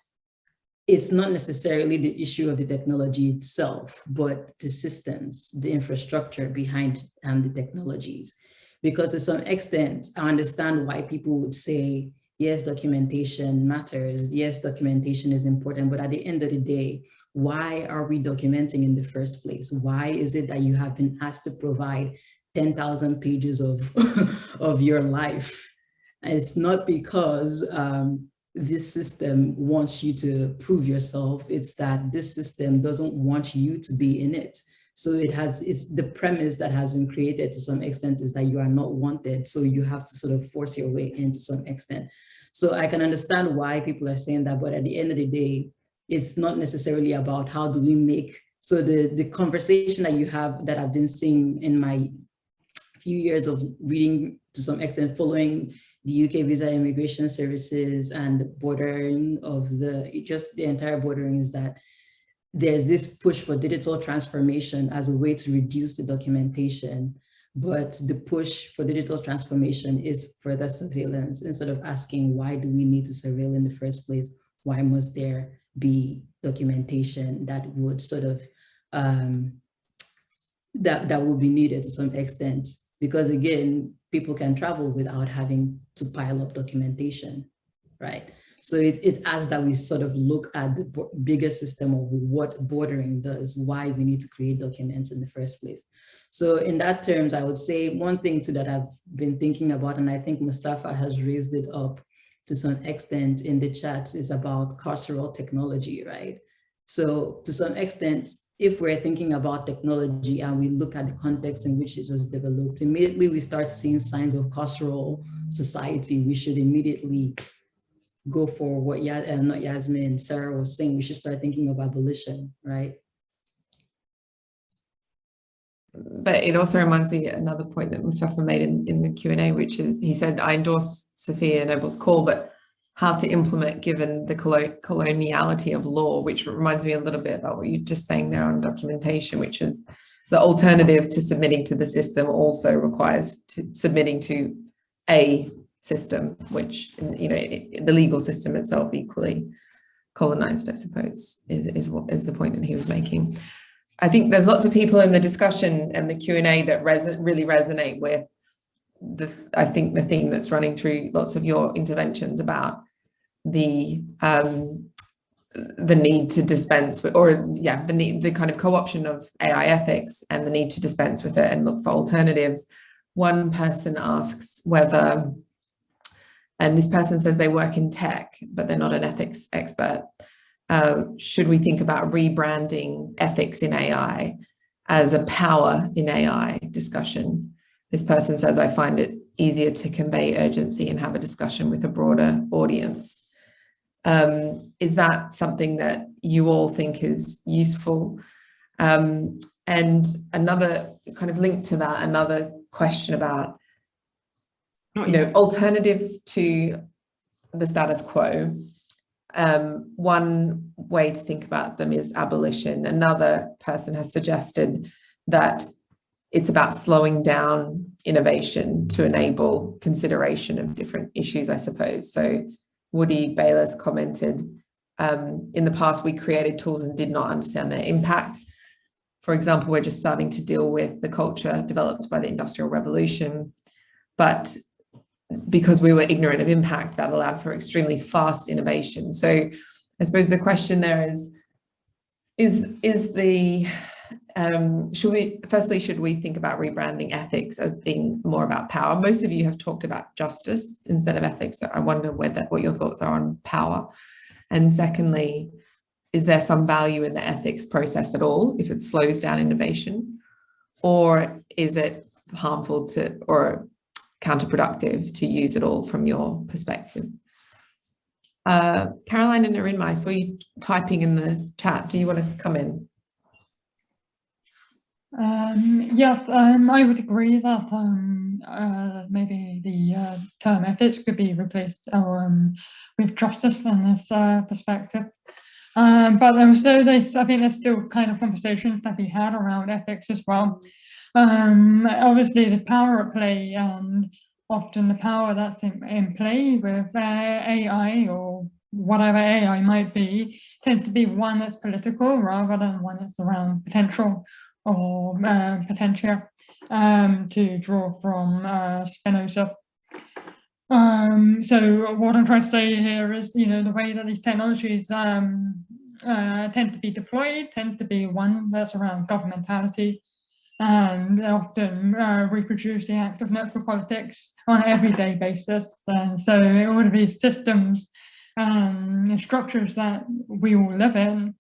it's not necessarily the issue of the technology itself, but the systems, the infrastructure behind the technologies. Because to some extent, I understand why people would say, yes, documentation matters. Yes, documentation is important. But at the end of the day, why are we documenting in the first place? Why is it that you have been asked to provide 10,000 pages of your life? And it's not because this system wants you to prove yourself. It's that this system doesn't want you to be in it. So it's the premise that has been created to some extent is that you are not wanted. So you have to sort of force your way in to some extent. So I can understand why people are saying that, but at the end of the day, it's not necessarily about how do we make, so the conversation that you have, that I've been seeing in my few years of reading to some extent, following the UK visa immigration services and bordering of the entire bordering, is that there's this push for digital transformation as a way to reduce the documentation. But the push for digital transformation is further surveillance. Instead of asking, why do we need to surveil in the first place? Why must there be documentation that would sort of, that would be needed to some extent? Because again, people can travel without having to pile up documentation, right? So it asks that we sort of look at the bigger system of what bordering does, why we need to create documents in the first place. So in that terms, I would say one thing too that I've been thinking about, and I think Mustafa has raised it up to some extent in the chats, is about carceral technology, right? So to some extent, if we're thinking about technology and we look at the context in which it was developed, immediately we start seeing signs of carceral society. We should immediately go for what not Yasmine, Sarah was saying, we should start thinking of abolition, right? But it also reminds me another point that Mustafa made in the Q&A, which is, he said, I endorse Sophia Noble's call, but how to implement given the coloniality of law, which reminds me a little bit about what you're just saying there on documentation, which is the alternative to submitting to the system also requires submitting to a system, which, the legal system itself equally colonized, I suppose, is the point that he was making. I think there's lots of people in the discussion and the Q&A that really resonate with I think the theme that's running through lots of your interventions about the need to dispense with, the kind of co-option of AI ethics and the need to dispense with it and look for alternatives. One person asks whether, and this person says they work in tech, but they're not an ethics expert. Should we think about rebranding ethics in AI as a power in AI discussion? This person says, I find it easier to convey urgency and have a discussion with a broader audience. Is that something that you all think is useful? And another kind of link to that, another question about, alternatives to the status quo. One way to think about them is abolition. Another person has suggested that it's about slowing down innovation to enable consideration of different issues, I suppose. So Woody Bayless commented, in the past, we created tools and did not understand their impact. For example, we're just starting to deal with the culture developed by the Industrial Revolution, but because we were ignorant of impact, that allowed for extremely fast innovation. So I suppose the question there is the should we think about rebranding ethics as being more about power? Most of you have talked about justice instead of ethics. So I wonder what your thoughts are on power. And secondly, is there some value in the ethics process at all if it slows down innovation? Or is it harmful to or counterproductive to use it all from your perspective? Caroline and Erinma, I saw you typing in the chat. Do you want to come in? Yes, I would agree that maybe the term ethics could be replaced with justice in this perspective. But also, I think there's still kind of conversations that we had around ethics as well. Obviously, the power at play and often the power that's in play with AI or whatever AI might be tends to be one that's political rather than one that's around potential or potential, to draw from Spinoza. So what I'm trying to say here is, the way that these technologies tend to be deployed tend to be one that's around governmentality, and often reproduce the act of natural politics on an everyday basis. And so all of these systems and structures that we all live in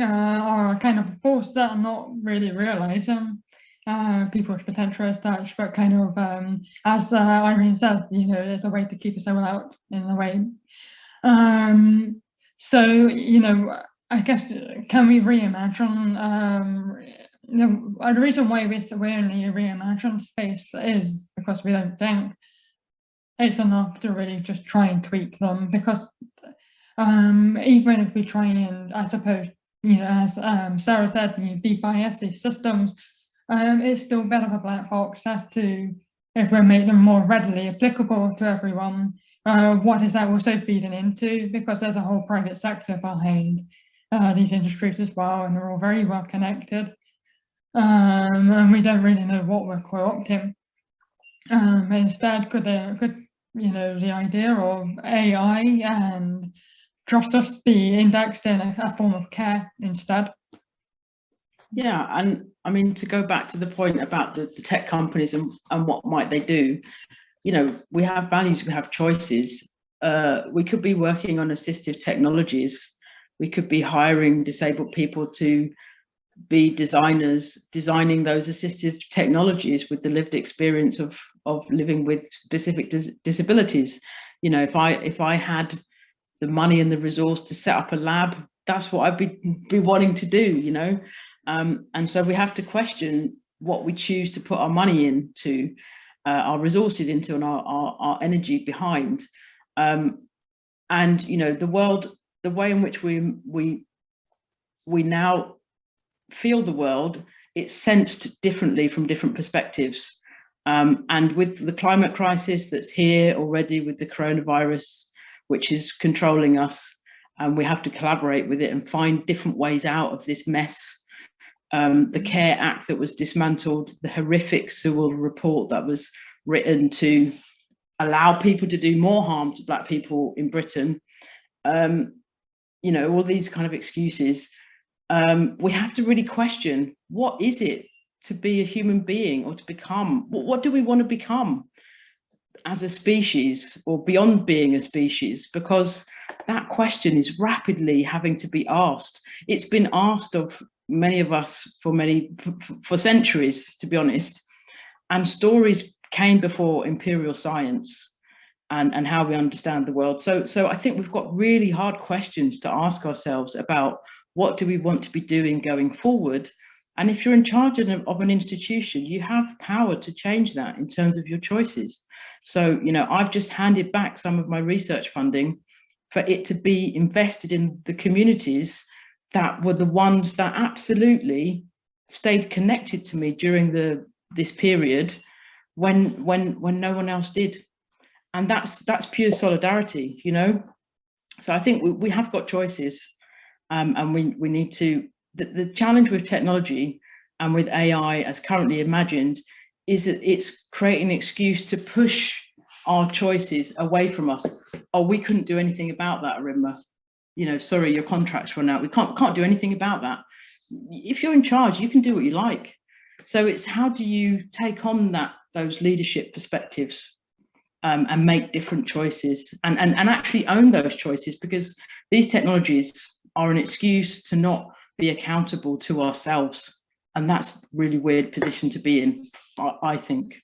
are kind of a force that are not really realizing people's potential as such, but kind of, as Irene said, there's a way to keep us all out in a way. So, I guess, can we reimagine? The reason why we're in the reimagine space is because we don't think it's enough to really just try and tweak them, because even if we try and, I suppose, as Sarah said, de-bias these systems, it's still a bit of a black box as to if we make them more readily applicable to everyone, what is that also feeding into, because there's a whole private sector behind these industries as well, and they're all very well connected. And we don't really know what we're co-opting. Instead, could the idea of AI and justice be indexed in a form of care instead? Yeah, and I mean, to go back to the point about the tech companies and what might they do, we have values, we have choices. We could be working on assistive technologies. We could be hiring disabled people to be designers, designing those assistive technologies with the lived experience of living with specific disabilities. If I had the money and the resource to set up a lab, that's what I'd be wanting to do, and so we have to question what we choose to put our money into, our resources into, and our energy behind. And the way in which we now feel the world, it's sensed differently from different perspectives. And with the climate crisis that's here already, with the coronavirus, which is controlling us, and we have to collaborate with it and find different ways out of this mess. The CARE Act that was dismantled, the horrific Sewell report that was written to allow people to do more harm to Black people in Britain, all these kind of excuses. We have to really question, what is it to be a human being, or to become? What do we want to become as a species, or beyond being a species? Because that question is rapidly having to be asked. It's been asked of many of us for centuries, to be honest. And stories came before imperial science and how we understand the world. So I think we've got really hard questions to ask ourselves about what do we want to be doing going forward. And if you're in charge of an institution, you have power to change that in terms of your choices. So, I've just handed back some of my research funding for it to be invested in the communities that were the ones that absolutely stayed connected to me during this period when no one else did. And that's pure solidarity, So I think we have got choices, and we need to. The challenge with technology and with AI as currently imagined is that it's creating an excuse to push our choices away from us. Oh, we couldn't do anything about that, Erinma. Sorry, your contract's run out. We can't do anything about that. if you're in charge, you can do what you like. So it's how do you take on those leadership perspectives and make different choices and actually own those choices, because these technologies are an excuse to not be accountable to ourselves. And that's a really weird position to be in, I think.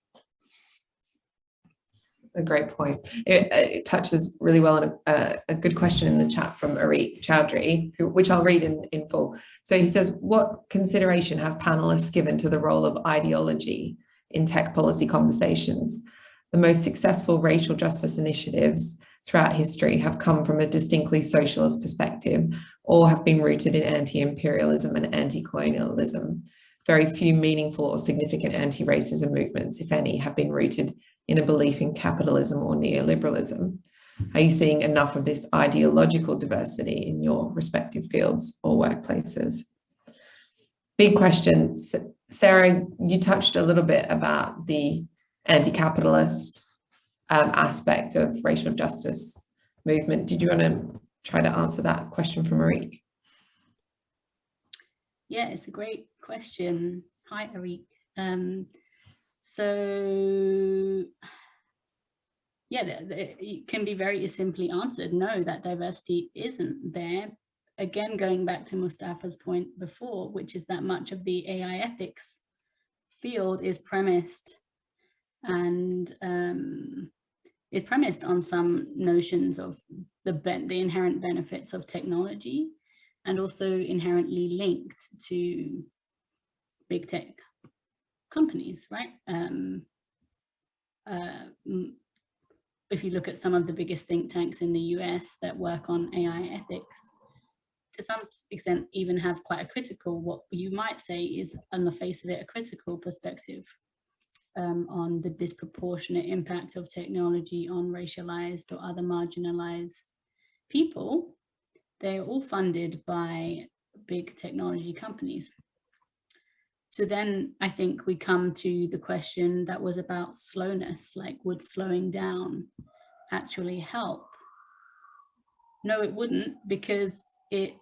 A great point. It touches really well on a good question in the chat from Arik Chowdhury, which I'll read in full. So he says, what consideration have panelists given to the role of ideology in tech policy conversations? The most successful racial justice initiatives throughout history have come from a distinctly socialist perspective or have been rooted in anti-imperialism and anti-colonialism. Very few meaningful or significant anti-racism movements, if any, have been rooted in a belief in capitalism or neoliberalism. Are you seeing enough of this ideological diversity in your respective fields or workplaces? Big question. Sarah, you touched a little bit about the anti-capitalist aspect of racial justice movement. Did you want to try to answer that question from Arik? Yeah, it's a great question. Hi, Arik. So yeah, it can be very simply answered. No, that diversity isn't there. Again, going back to Mustafa's point before, which is that much of the AI ethics field is premised and is premised on some notions of the inherent benefits of technology, and also inherently linked to big tech companies, right? If you look at some of the biggest think tanks in the US that work on AI ethics, to some extent even have quite a critical, what you might say is on the face of it, a critical perspective on the disproportionate impact of technology on racialized or other marginalized people. They're all funded by big technology companies. So then I think we come to the question that was about slowness, like would slowing down actually help? No, it wouldn't, because it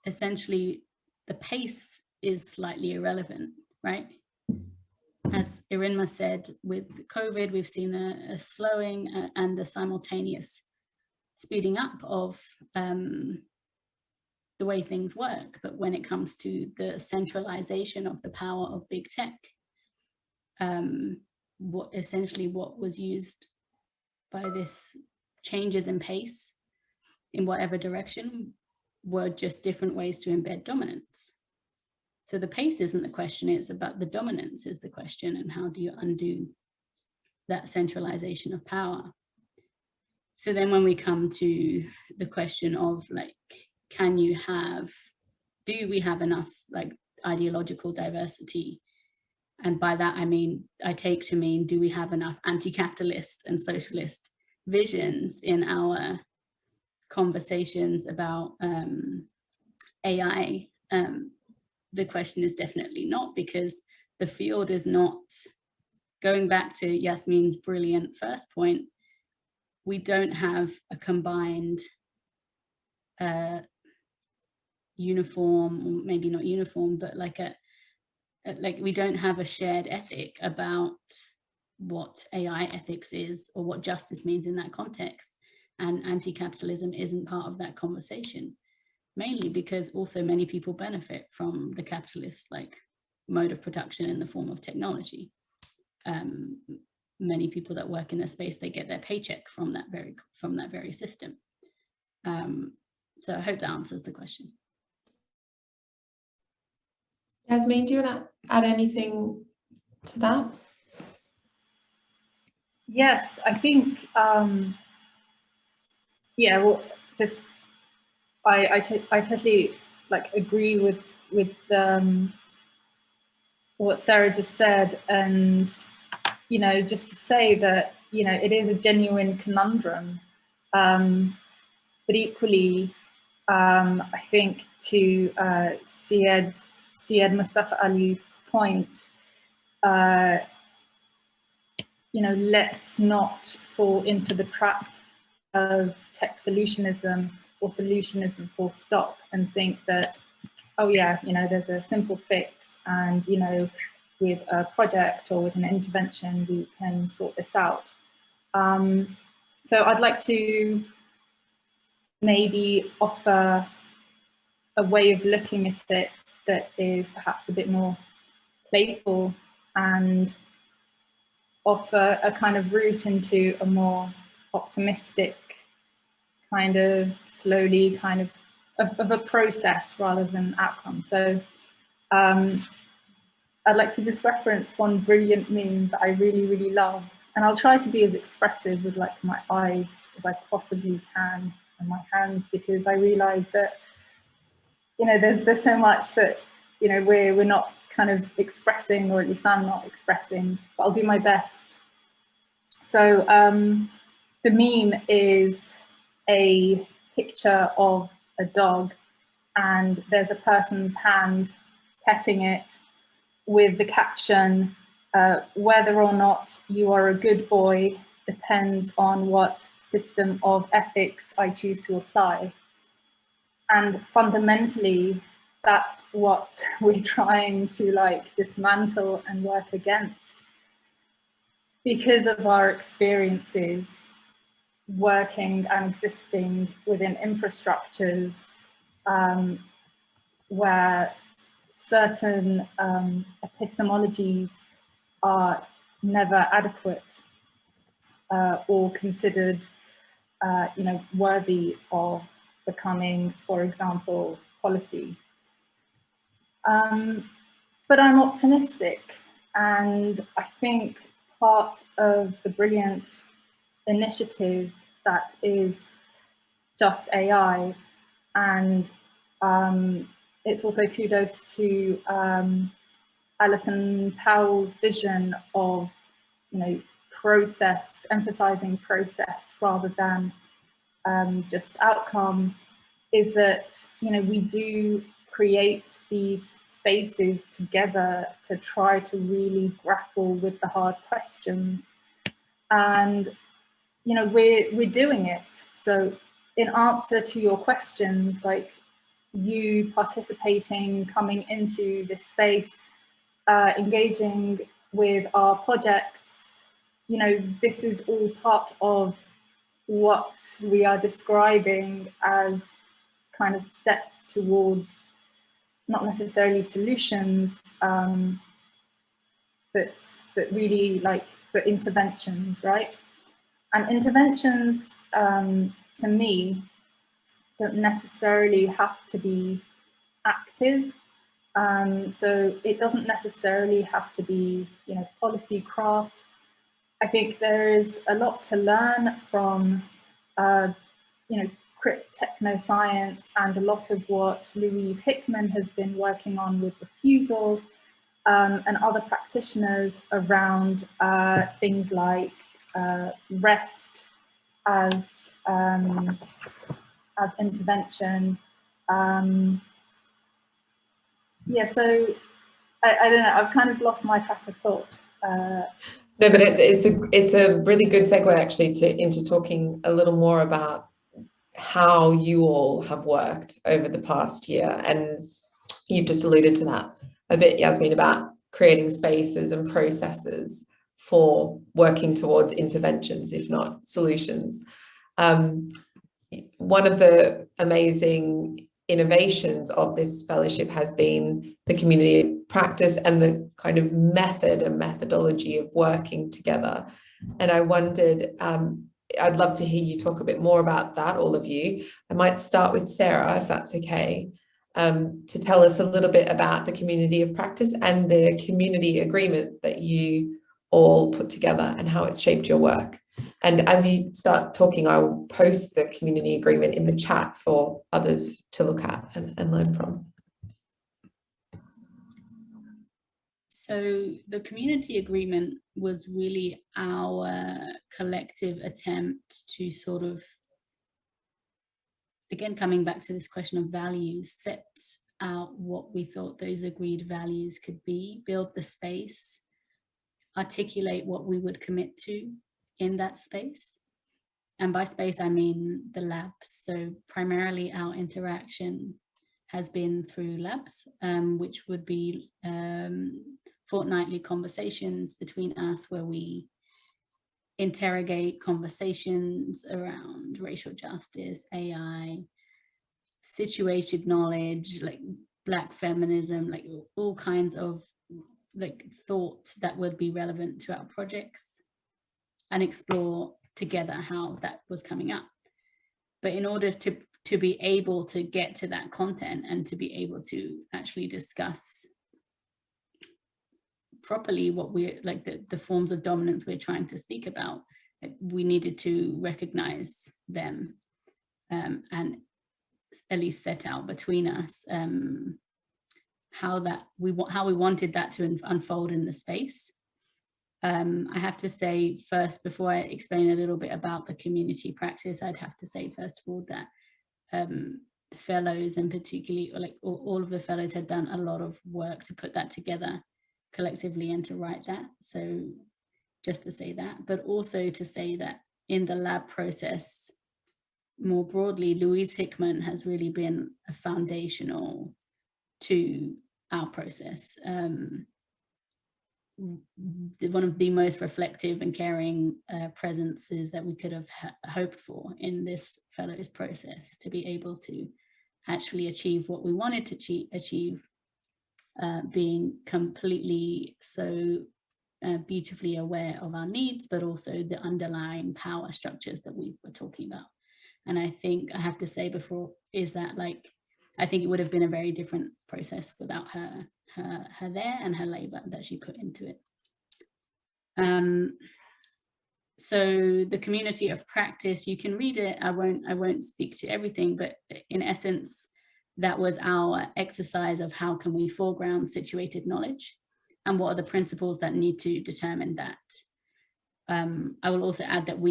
essentially, the pace is slightly irrelevant, right? As Erinma said, with COVID, we've seen a slowing and a simultaneous speeding up of the way things work. But when it comes to the centralization of the power of big tech, what was used by this changes in pace in whatever direction were just different ways to embed dominance. So the pace isn't the question, it's about the dominance is the question, and how do you undo that centralization of power? So then when we come to the question of like, do we have enough like ideological diversity? And by that, I mean, I take to mean, do we have enough anti-capitalist and socialist visions in our conversations about AI? The question is definitely not, because the field is not, going back to Yasmine's brilliant first point, we don't have a combined uniform, or maybe not uniform, but like we don't have a shared ethic about what AI ethics is or what justice means in that context. And anti-capitalism isn't part of that conversation, mainly because also many people benefit from the capitalist like mode of production in the form of technology. Many people that work in a space, they get their paycheck from that very system. So I hope that answers the question. Yasmine, do you want to add anything to that? Yes, I think, yeah, well, just, I totally like agree with what Sarah just said, and, you know, just to say that, you know, it is a genuine conundrum, but equally, I think to Syed Mustafa Ali's point, you know, let's not fall into the trap of tech solutionism or solutionism full stop, and think that oh yeah, you know, there's a simple fix, and, you know, with a project or with an intervention, we can sort this out. So I'd like to maybe offer a way of looking at it that is perhaps a bit more playful and offer a kind of route into a more optimistic kind of slowly kind of a process rather than outcome. So I'd like to just reference one brilliant meme that I really, really love. And I'll try to be as expressive with like my eyes as I possibly can and my hands, because I realize that, you know, there's so much that, you know, we're not kind of expressing, or at least I'm not expressing, but I'll do my best. So the meme is a picture of a dog, and there's a person's hand petting it with the caption, whether or not you are a good boy depends on what system of ethics I choose to apply. And fundamentally, that's what we're trying to like dismantle and work against, because of our experiences working and existing within infrastructures where certain epistemologies are never adequate or considered, you know, worthy of becoming, for example, policy. But I'm optimistic, and I think part of the brilliant initiative that is Just AI, and it's also kudos to Alison Powell's vision of, you know, process, emphasizing process rather than just outcome, is that, you know, we do create these spaces together to try to really grapple with the hard questions. And, you know, we're doing it. So in answer to your questions, like you participating, coming into this space, engaging with our projects, you know, this is all part of what we are describing as kind of steps towards not necessarily solutions, but really like for interventions, right? And interventions, to me, don't necessarily have to be active. So it doesn't necessarily have to be, you know, policy craft. I think there is a lot to learn from, you know, crypt technoscience and a lot of what Louise Hickman has been working on with refusal, and other practitioners around things like rest as intervention. Yeah, so I don't know, I've kind of lost my track of thought. No, but it's a really good segue actually into talking a little more about how you all have worked over the past year. And you've just alluded to that a bit, Yasmine, about creating spaces and processes for working towards interventions, if not solutions. One of the amazing innovations of this fellowship has been the community practice and the kind of method and methodology of working together. And I wondered, I'd love to hear you talk a bit more about that, all of you. I might start with Sarah, if that's okay, to tell us a little bit about the community of practice and the community agreement that you all put together and how it's shaped your work. And as you start talking, I will post the community agreement in the chat for others to look at and learn from. So the community agreement was really our collective attempt to sort of, again, coming back to this question of values, set out what we thought those agreed values could be, build the space, articulate what we would commit to in that space. And by space, I mean the labs. So primarily our interaction has been through labs, which would be fortnightly conversations between us where we interrogate conversations around racial justice, AI, situated knowledge, like Black feminism, like all kinds of like thought that would be relevant to our projects, and explore together how that was coming up. But in order to be able to get to that content and to be able to actually discuss properly what we're like, the forms of dominance we're trying to speak about, we needed to recognize them and at least set out between us how we wanted that to unfold in the space. I have to say first, before I explain a little bit about the community practice, I'd have to say first of all that the fellows, and particularly like all of the fellows, had done a lot of work to put that together collectively and to write that. So just to say that, but also to say that in the lab process more broadly, Louise Hickman has really been a foundational to our process. One of the most reflective and caring presences that we could have hoped for in this fellows process, to be able to actually achieve what we wanted to achieve, being completely so beautifully aware of our needs, but also the underlying power structures that we were talking about. And I think I have to say before is that, like, I think it would have been a very different process without her there and her labor that she put into it. So the community of practice, you can read it. I won't speak to everything, but in essence, that was our exercise of how can we foreground situated knowledge and what are the principles that need to determine that. I will also add that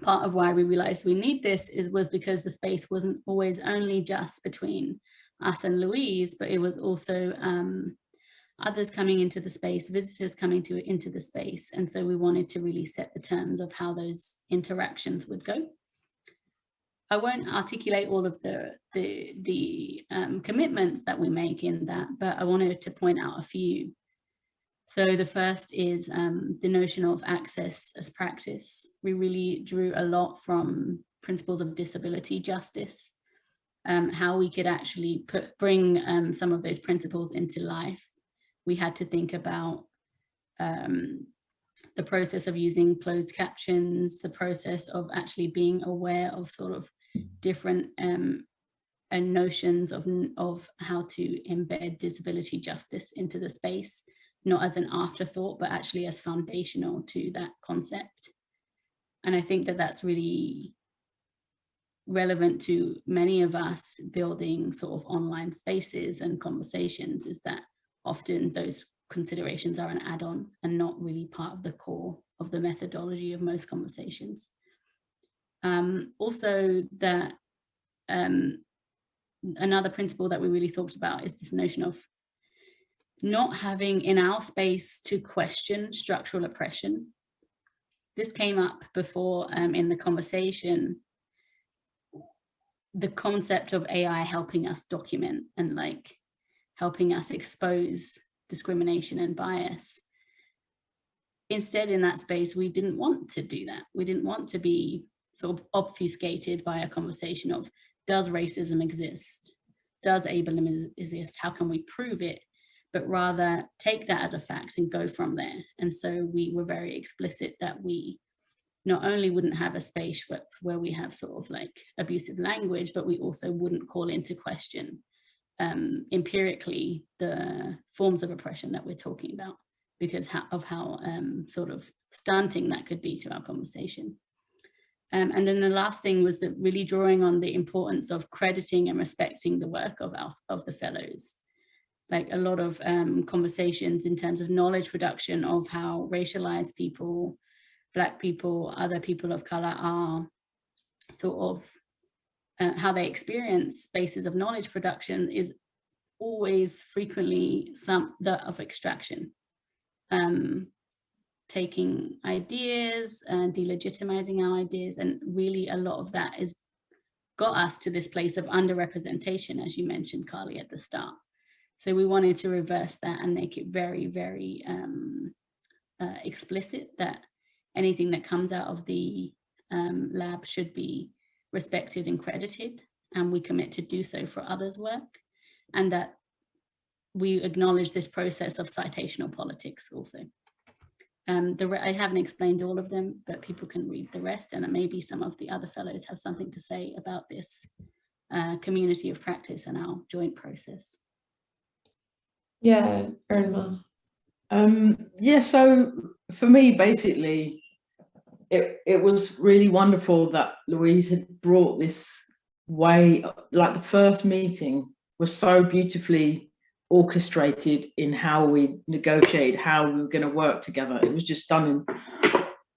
part of why we realized we need this was because the space wasn't always only just between us and Louise, but it was also others coming into the space, visitors coming into the space. And so we wanted to really set the terms of how those interactions would go. I won't articulate all of the commitments that we make in that, but I wanted to point out a few. So the first is the notion of access as practice. We really drew a lot from principles of disability justice, how we could actually bring some of those principles into life. We had to think about the process of using closed captions, the process of actually being aware of sort of different notions of how to embed disability justice into the space, not as an afterthought, but actually as foundational to that concept. And I think that that's really relevant to many of us building sort of online spaces and conversations, is that often those considerations are an add-on and not really part of the core of the methodology of most conversations. Also, that another principle that we really thought about is this notion of not having in our space to question structural oppression. This came up before in the conversation, the concept of AI helping us document and like helping us expose discrimination and bias. Instead, in that space, we didn't want to do that. We didn't want to be sort of obfuscated by a conversation of, does racism exist? Does ableism exist? How can we prove it? But rather take that as a fact and go from there. And so we were very explicit that we not only wouldn't have a space where we have sort of like abusive language, but we also wouldn't call into question empirically the forms of oppression that we're talking about, because of how sort of stunting that could be to our conversation. And then the last thing was that really drawing on the importance of crediting and respecting the work of the fellows. Like a lot of conversations in terms of knowledge production of how racialized people, Black people, other people of color are sort of how they experience spaces of knowledge production is always frequently that of extraction. Taking ideas and delegitimizing our ideas, and really a lot of that is got us to this place of underrepresentation, as you mentioned, Carly, at the start. So we wanted to reverse that and make it very, very explicit that anything that comes out of the lab should be respected and credited, and we commit to do so for others' work, and that we acknowledge this process of citational politics also. I haven't explained all of them, but people can read the rest, and maybe some of the other fellows have something to say about this community of practice and our joint process. Yeah, Erinma. Yeah, so for me, basically, it was really wonderful that Louise had brought this way, like the first meeting was so beautifully orchestrated in how we negotiated, how we were going to work together. It was just stunning.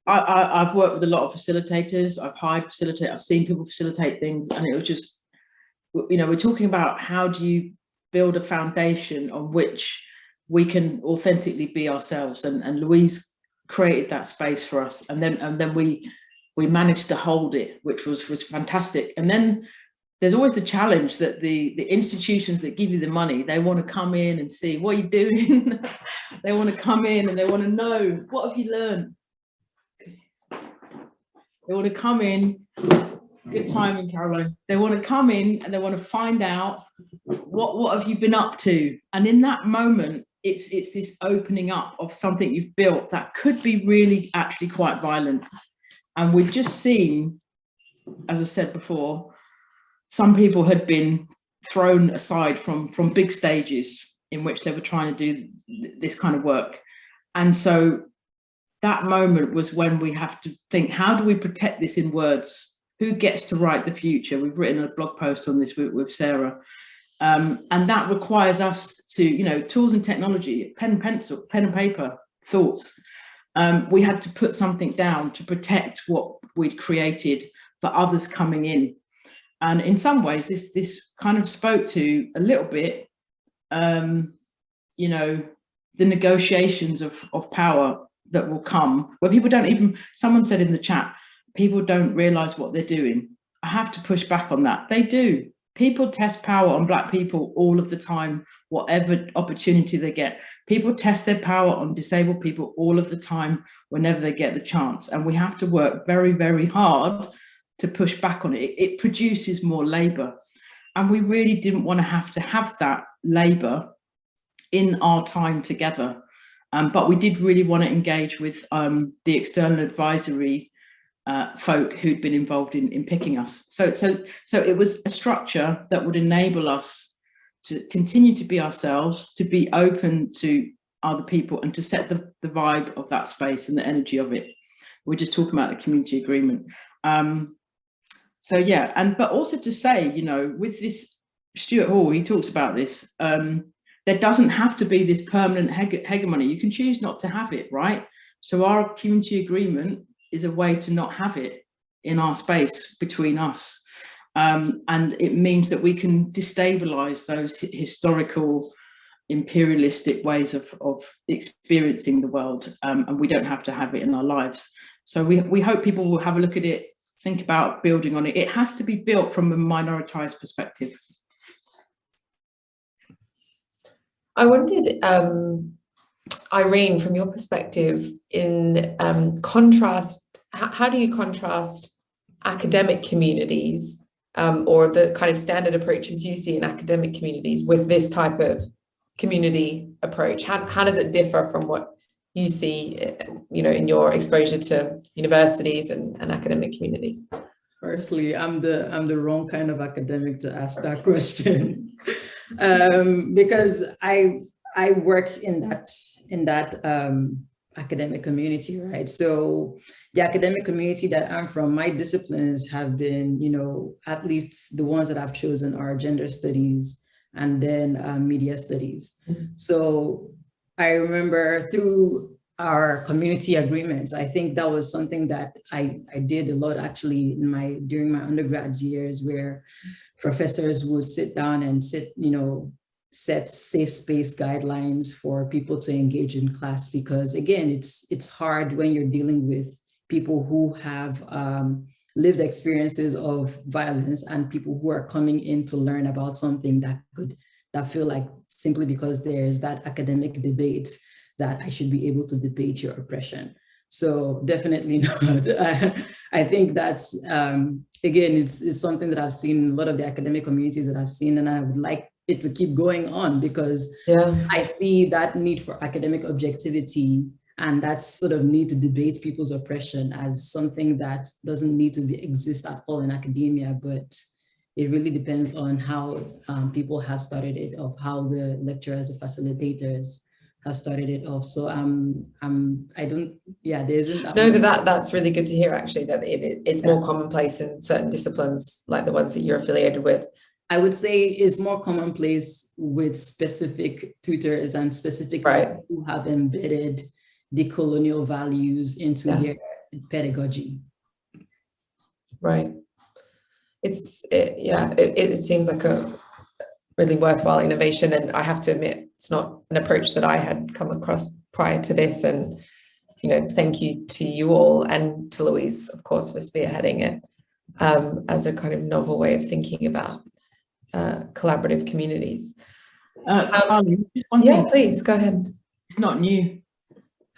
I've worked with a lot of facilitators, I've hired facilitators, I've seen people facilitate things, and it was just, you know, we're talking about how do you build a foundation on which we can authentically be ourselves, and Louise created that space for us, and then we managed to hold it, which was fantastic. And then there's always the challenge that the institutions that give you the money, they want to come in and see what you're doing. They want to come in and they want to know, what have you learned? They want to come in, good timing, Caroline. They want to come in and they want to find out what have you been up to? And in that moment, it's this opening up of something you've built that could be really actually quite violent. And we've just seen, as I said before, some people had been thrown aside from big stages in which they were trying to do this kind of work. And so that moment was when we have to think, how do we protect this in words? Who gets to write the future? We've written a blog post on this with Sarah. And that requires us to, you know, tools and technology, pen and pencil, pen and paper, thoughts. We had to put something down to protect what we'd created for others coming in. And in some ways, this kind of spoke to a little bit, you know, the negotiations of power that will come, where people don't even, someone said in the chat, people don't realize what they're doing. I have to push back on that. They do. People test power on Black people all of the time, whatever opportunity they get. People test their power on disabled people all of the time, whenever they get the chance. And we have to work very, very hard to push back on it. It produces more labor. And we really didn't want to have that labor in our time together. But we did really want to engage with the external advisory folk who'd been involved in picking us. So it was a structure that would enable us to continue to be ourselves, to be open to other people, and to set the vibe of that space and the energy of it. We're just talking about the community agreement. So yeah, but also to say, you know, with this, Stuart Hall, he talks about this, there doesn't have to be this permanent hegemony. You can choose not to have it, right? So our community agreement is a way to not have it in our space between us. And it means that we can destabilize those historical imperialistic ways of experiencing the world, and we don't have to have it in our lives. So we hope people will have a look at it, think about building on it. It has to be built from a minoritized perspective. I wondered, Irene, from your perspective, in contrast, how do you contrast academic communities or the kind of standard approaches you see in academic communities with this type of community approach? How does it differ from what you see, you know, in your exposure to universities and academic communities? Firstly, I'm the wrong kind of academic to ask that question. Because I work in that academic community, right? So the academic community that I'm from, my disciplines have been, you know, at least the ones that I've chosen are gender studies and then media studies. Mm-hmm. So I remember through our community agreements, I think that was something that I did a lot actually during my undergrad years, where professors would sit down and set safe space guidelines for people to engage in class, because again, it's hard when you're dealing with people who have lived experiences of violence and people who are coming in to learn about something that feel like simply because there's that academic debate that I should be able to debate your oppression. So definitely not. I think that's, again, it's something that I've seen in a lot of the academic communities that I've seen, and I would like it to keep going on, because I see that need for academic objectivity and that sort of need to debate people's oppression as something that doesn't need to exist at all in academia, but it really depends on how people have started it, of how the lecturers, the facilitators have started it off. So there isn't. No, but that's really good to hear, actually, that it's more commonplace in certain disciplines like the ones that you're affiliated with. I would say it's more commonplace with specific tutors and specific people who have embedded decolonial values into their pedagogy. Right. It seems like a really worthwhile innovation, and I have to admit it's not an approach that I had come across prior to this, and thank you to you all and to Louise, of course, for spearheading it as a kind of novel way of thinking about collaborative communities. Please go ahead. It's not new.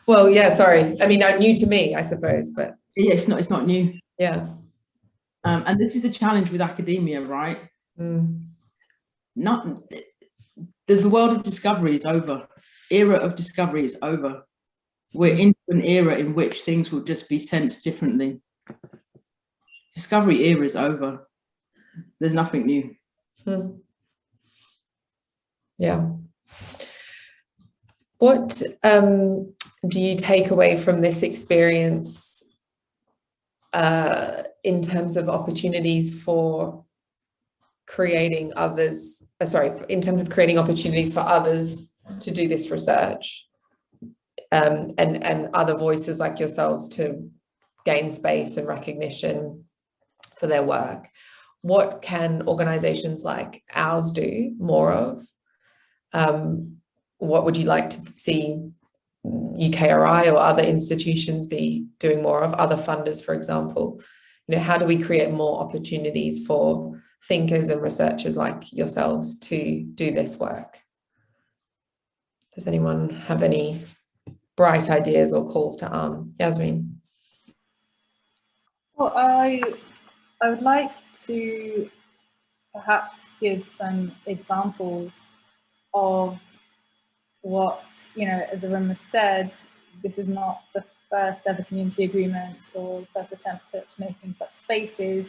Well, sorry. I mean, new to me, I suppose, but it's not new. Yeah. And this is the challenge with academia, right? The world of discovery is over. Era of discovery is over. We're into an era in which things will just be sensed differently. Discovery era is over. There's nothing new. Yeah. What do you take away from this experience in terms of opportunities for creating in terms of creating opportunities for others to do this research, and other voices like yourselves to gain space and recognition for their work? What can organizations like ours do more of? What would you like to see UKRI or other institutions be doing more of, other funders, for example? How do we create more opportunities for thinkers and researchers like yourselves to do this work? Does anyone have any bright ideas or calls to arm? Yasmine? Well, I would like to perhaps give some examples of what, as Erinma said, this is not the first ever community agreement or first attempt at making such spaces.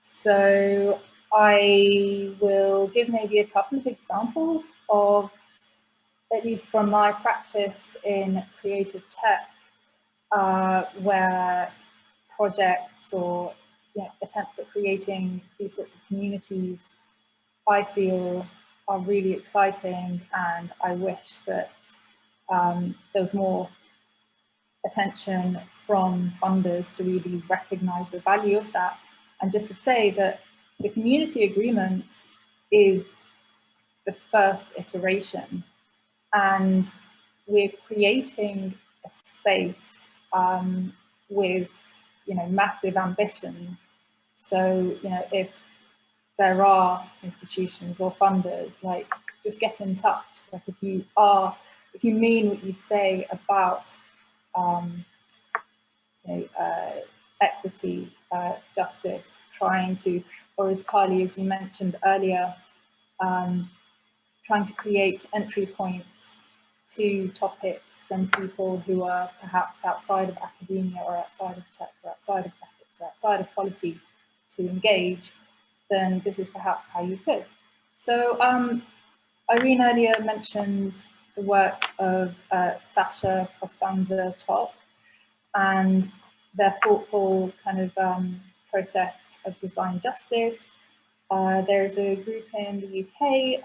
So I will give maybe a couple of examples of, at least from my practice in creative tech, where projects or attempts at creating these sorts of communities, I feel are really exciting, and I wish that there was more attention from funders to really recognise the value of that. And just to say that the community agreement is the first iteration, and we're creating a space with massive ambitions. So if there are institutions or funders, just get in touch. If you mean what you say about equity, justice, trying to, or as Carly, as you mentioned earlier, trying to create entry points to topics from people who are perhaps outside of academia or outside of tech or outside of ethics or outside of policy to engage, then this is perhaps how you could. So Irene earlier mentioned the work of Sasha Costanza-Top and their thoughtful kind of process of design justice. There's a group in the UK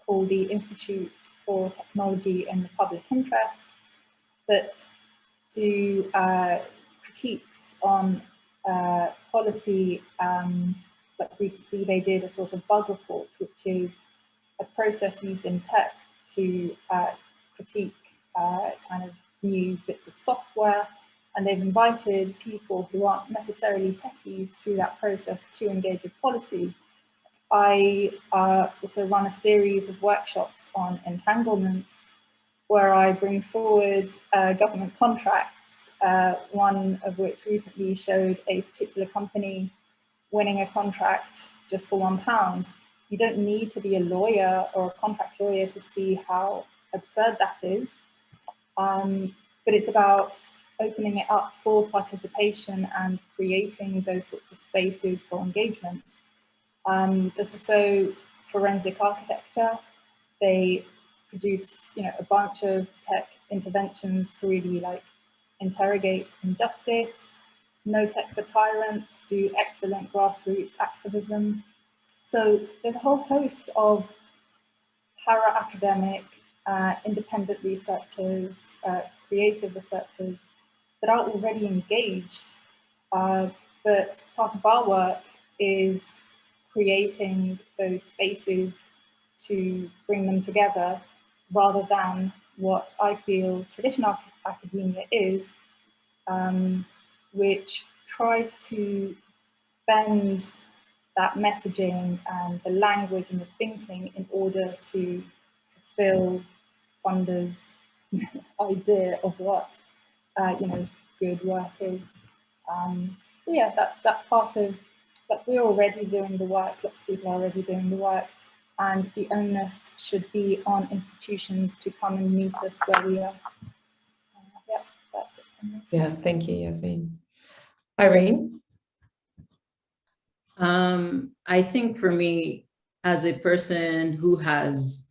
called the Institute for Technology in the Public Interest that do critiques on policy. Like recently they did a sort of bug report, which is a process used in tech to critique kind of new bits of software and they've invited people who aren't necessarily techies through that process to engage with policy. I also run a series of workshops on entanglements where I bring forward government contracts, one of which recently showed a particular company winning a contract just for £1. You don't need to be a lawyer or a contract lawyer to see how absurd that is. But it's about opening it up for participation and creating those sorts of spaces for engagement. There's also forensic architecture. They produce, a bunch of tech interventions to really interrogate injustice. No Tech for Tyrants do excellent grassroots activism. So there's a whole host of para-academic, independent researchers, creative researchers that are already engaged. But part of our work is creating those spaces to bring them together, rather than what I feel traditional academia is, which tries to bend that messaging and the language and the thinking in order to fulfill funders' idea of what good work is. So yeah, that's part of. But we're already doing the work. Lots of people are already doing the work, and the onus should be on institutions to come and meet us where we are. Yeah, that's it. Yeah, thank you, Yasmine. Irene? I think for me, as a person whose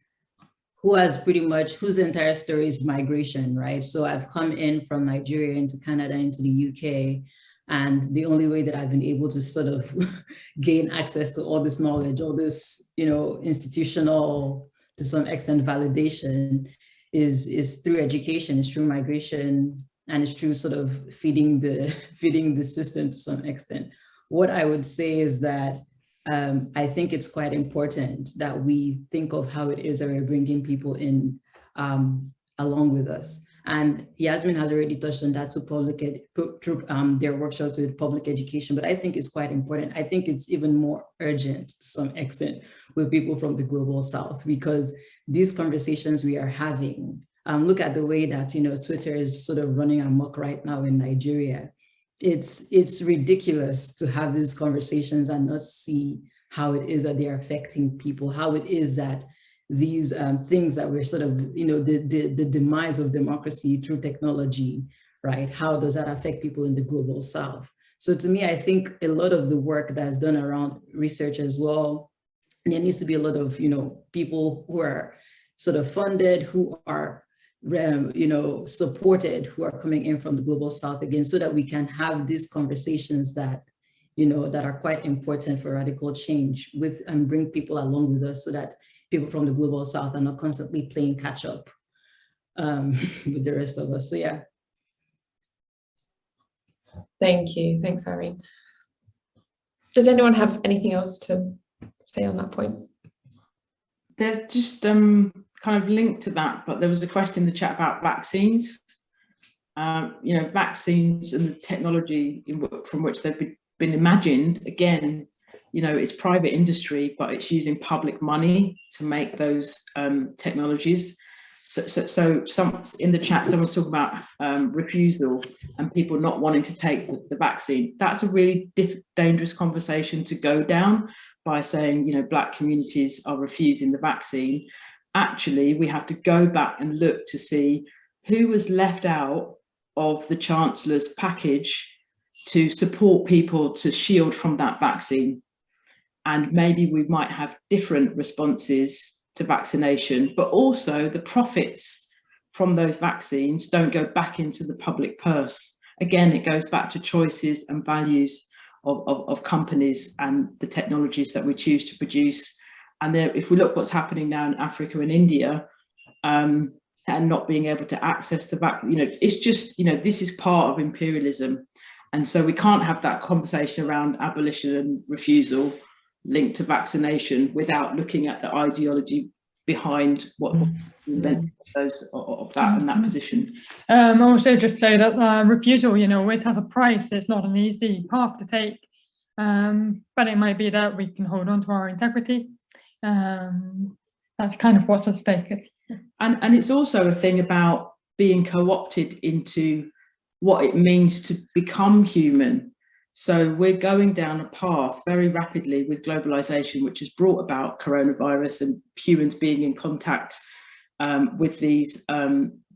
entire story is migration, right? So I've come in from Nigeria into Canada, into the UK, and the only way that I've been able to sort of gain access to all this knowledge, all this, institutional, to some extent, validation is through education, it's through migration, and it's through sort of feeding the system to some extent. What I would say is that I think it's quite important that we think of how it is that we're bringing people in along with us. And Yasmine has already touched on that through their workshops with public education, but I think it's quite important. I think it's even more urgent to some extent with people from the global South, because these conversations we are having, look at the way that, Twitter is sort of running amok right now in Nigeria. It's ridiculous to have these conversations and not see how it is that they're affecting people, how it is that these things that we're sort of, the demise of democracy through technology, right? How does that affect people in the global South? So to me, I think a lot of the work that's done around research as well, there needs to be a lot of, people who are sort of funded, who are, supported, who are coming in from the global South again, so that we can have these conversations that, that are quite important for radical change and bring people along with us, so that people from the global South are not constantly playing catch up with the rest of us. So yeah. Thank you. Thanks, Irene. Did anyone have anything else to say on that point? They're just kind of linked to that, but there was a question in the chat about vaccines. Vaccines and the technology from which they've been imagined, again, it's private industry, but it's using public money to make those technologies. So some in the chat, someone's talking about refusal and people not wanting to take the vaccine. That's a really dangerous conversation to go down by saying, Black communities are refusing the vaccine. Actually, we have to go back and look to see who was left out of the Chancellor's package to support people to shield from that vaccine. And maybe we might have different responses to vaccination, but also the profits from those vaccines don't go back into the public purse. Again, it goes back to choices and values of companies and the technologies that we choose to produce. And there, if we look what's happening now in Africa and India, and not being able to access the vaccine, it's just, this is part of imperialism. And so we can't have that conversation around abolition and refusal linked to vaccination without looking at the ideology behind what meant those of that and that position. Also just say that refusal, you know, it has a price. It's not an easy path to take, but it might be that we can hold on to our integrity. That's kind of what's at stake. And it's also a thing about being co-opted into what it means to become human. So we're going down a path very rapidly with globalization, which has brought about coronavirus and humans being in contact with these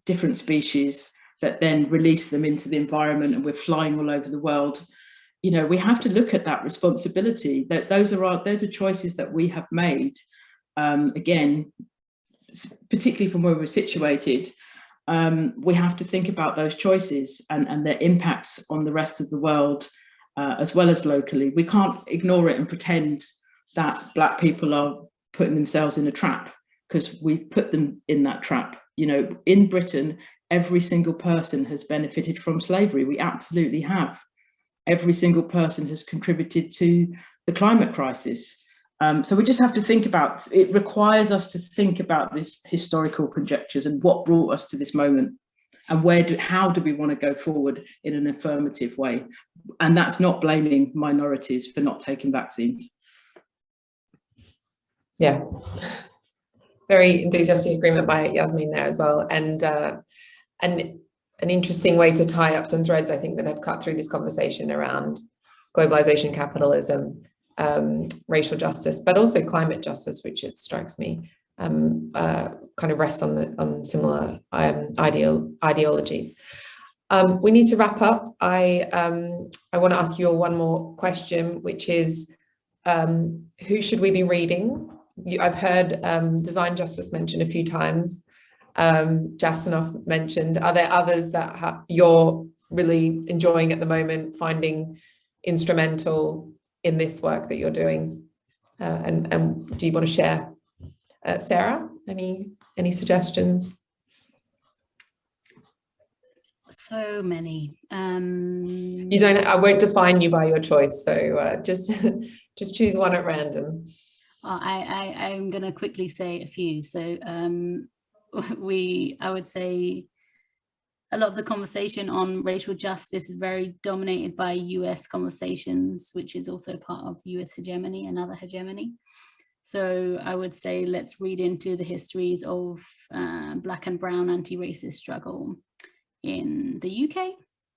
different species that then release them into the environment, and we're flying all over the world. You know, we have to look at that responsibility. That those are choices that we have made. Again, particularly from where we're situated, we have to think about those choices and their impacts on the rest of the world, as well as locally. We can't ignore it and pretend that Black people are putting themselves in a trap, because we put them in that trap. You know, in Britain, every single person has benefited from slavery. We absolutely have. Every single person has contributed to the climate crisis. So we just have to think about, it requires us to think about these historical conjectures and what brought us to this moment, and how do we want to go forward in an affirmative way. And that's not blaming minorities for not taking vaccines. Yeah, very enthusiastic agreement by Yasmine there as well. And an interesting way to tie up some threads, I think, that have cut through this conversation around globalization, capitalism, racial justice, but also climate justice, which it strikes me kind of rest on similar ideologies. We need to wrap up. I want to ask you all one more question, which is, who should we be reading? I've heard design justice mentioned a few times. Jasanoff mentioned. Are there others that you're really enjoying at the moment, finding instrumental in this work that you're doing? And do you want to share? Sarah, any suggestions? So many. You don't. I won't define you by your choice. So just choose one at random. I'm going to quickly say a few. So I would say a lot of the conversation on racial justice is very dominated by US conversations, which is also part of US hegemony and other hegemony. So I would say let's read into the histories of Black and brown anti-racist struggle in the UK,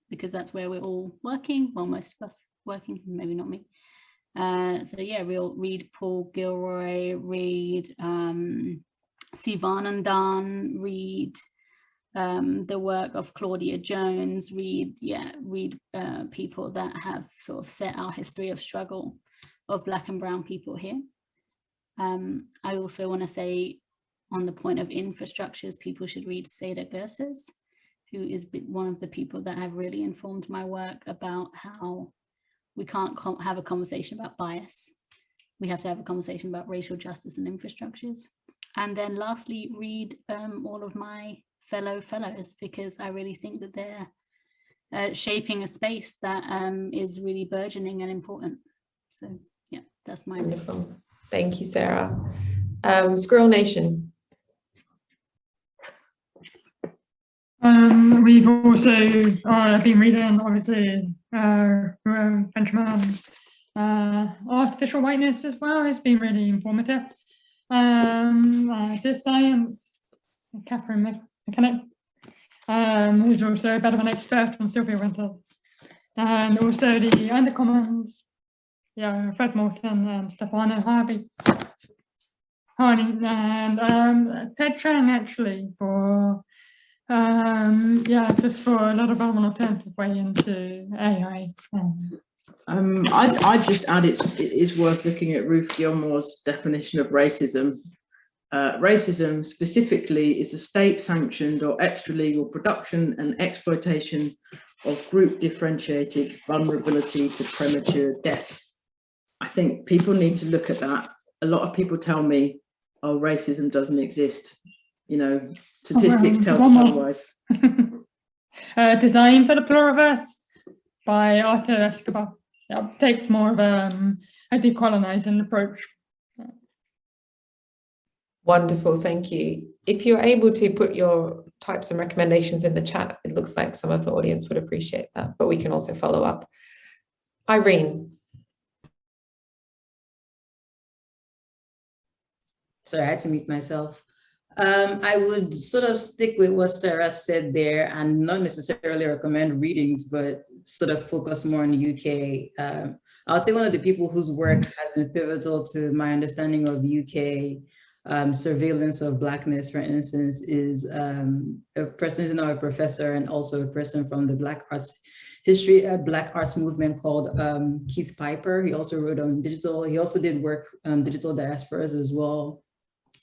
because that's where we're all working. Well, most of us working, maybe not me. So yeah, we'll read Paul Gilroy, read Sivanandan, read the work of Claudia Jones, read people that have sort of set our history of struggle of Black and brown people here. I also want to say, on the point of infrastructures, people should read Seda Gerses, who is one of the people that have really informed my work about how we can't have a conversation about bias. We have to have a conversation about racial justice and infrastructures. And then lastly, read all of my fellows, because I really think that they're shaping a space that is really burgeoning and important. So yeah, that's my wonderful. Thank you, Sarah. Squirrel Nation. We've also been reading, obviously, Benjamin, Artificial Whiteness as well. It's been really informative. This Science, Catherine McKenna, who's also a bit of an expert on Sylvia Winter. And also the Undercommons, yeah, Fred Morton and Stefano Harney, and Ted Chang, actually, for just for a lot of an alternative way into AI. I'd just add it is worth looking at Ruth Gilmore's definition of racism. Racism specifically is the state-sanctioned or extra-legal production and exploitation of group-differentiated vulnerability to premature death. I think people need to look at that. A lot of people tell me, oh, racism doesn't exist. You know, statistics tell us otherwise. Design for the Pluriverse by Arthur Escobar. Takes more of a decolonizing approach. Wonderful, thank you. If you're able to put your types and recommendations in the chat, it looks like some of the audience would appreciate that, but we can also follow up. Irene. Sorry, I had to mute myself. I would sort of stick with what Sarah said there and not necessarily recommend readings, but sort of focus more on the UK. I'll say one of the people whose work has been pivotal to my understanding of UK surveillance of Blackness, for instance, is a person who's now a professor and also a person from the Black Arts history, Black Arts movement called Keith Piper. He also wrote on digital. He also did work on digital diasporas as well.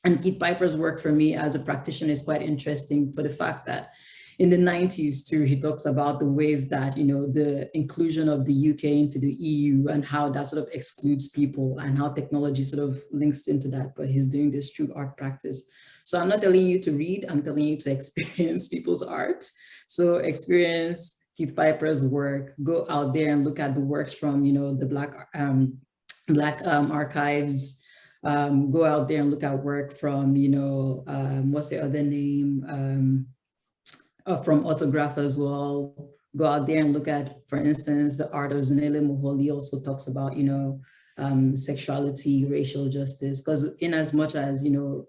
And Keith Piper's work for me as a practitioner is quite interesting for the fact that in the 90s too, he talks about the ways that, you know, the inclusion of the UK into the EU and how that sort of excludes people and how technology sort of links into that, but he's doing this through art practice. So I'm not telling you to read, I'm telling you to experience people's art. So experience Keith Piper's work, go out there and look at the works from, you know, the Black archives, go out there and look at work from, you know, what's the other name? From Autograph as well. Go out there and look at, for instance, the art of Zanele Moholi also talks about, you know, sexuality, racial justice, because in as much as, you know,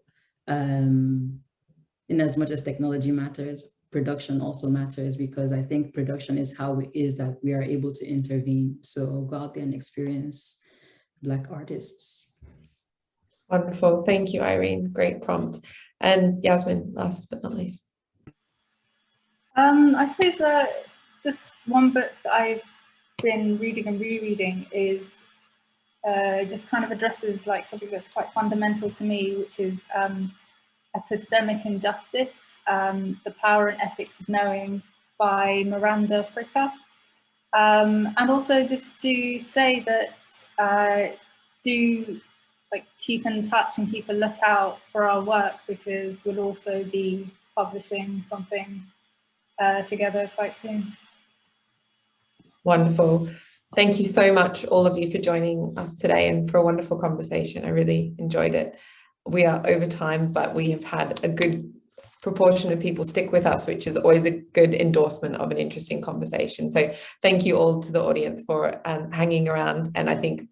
in as much as technology matters, production also matters, because I think production is how it is that we are able to intervene. So go out there and experience Black artists. Wonderful, thank you, Irene, great prompt. And Yasmine, last but not least. I suppose just one book that I've been reading and rereading is just kind of addresses like something that's quite fundamental to me, which is Epistemic Injustice, The Power and Ethics of Knowing by Miranda Fricker. And also just to say that do like keep in touch and keep a lookout for our work, because we'll also be publishing something together quite soon. Wonderful. Thank you so much, all of you, for joining us today and for a wonderful conversation. I really enjoyed it. We are over time, but we have had a good proportion of people stick with us, which is always a good endorsement of an interesting conversation. So thank you all to the audience for hanging around. And I think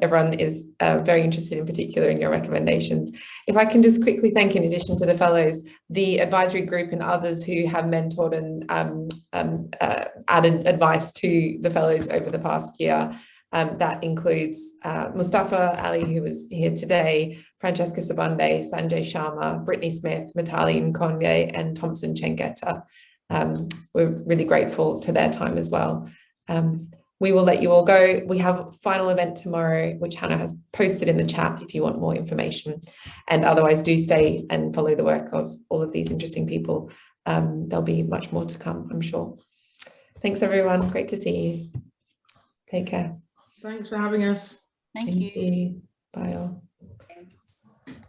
everyone is very interested in particular in your recommendations. If I can just quickly thank, in addition to the fellows, the advisory group and others who have mentored and added advice to the fellows over the past year. That includes Mustafa Ali, who was here today, Francesca Sabande, Sanjay Sharma, Brittany Smith, Mitali Nkonde, and Thompson Chengeta. We're really grateful to their time as well. We will let you all go. We have a final event tomorrow, which Hannah has posted in the chat if you want more information. And otherwise, do stay and follow the work of all of these interesting people. There'll be much more to come, I'm sure. Thanks, everyone. Great to see you. Take care. Thanks for having us. Thank you. Bye all. Thanks.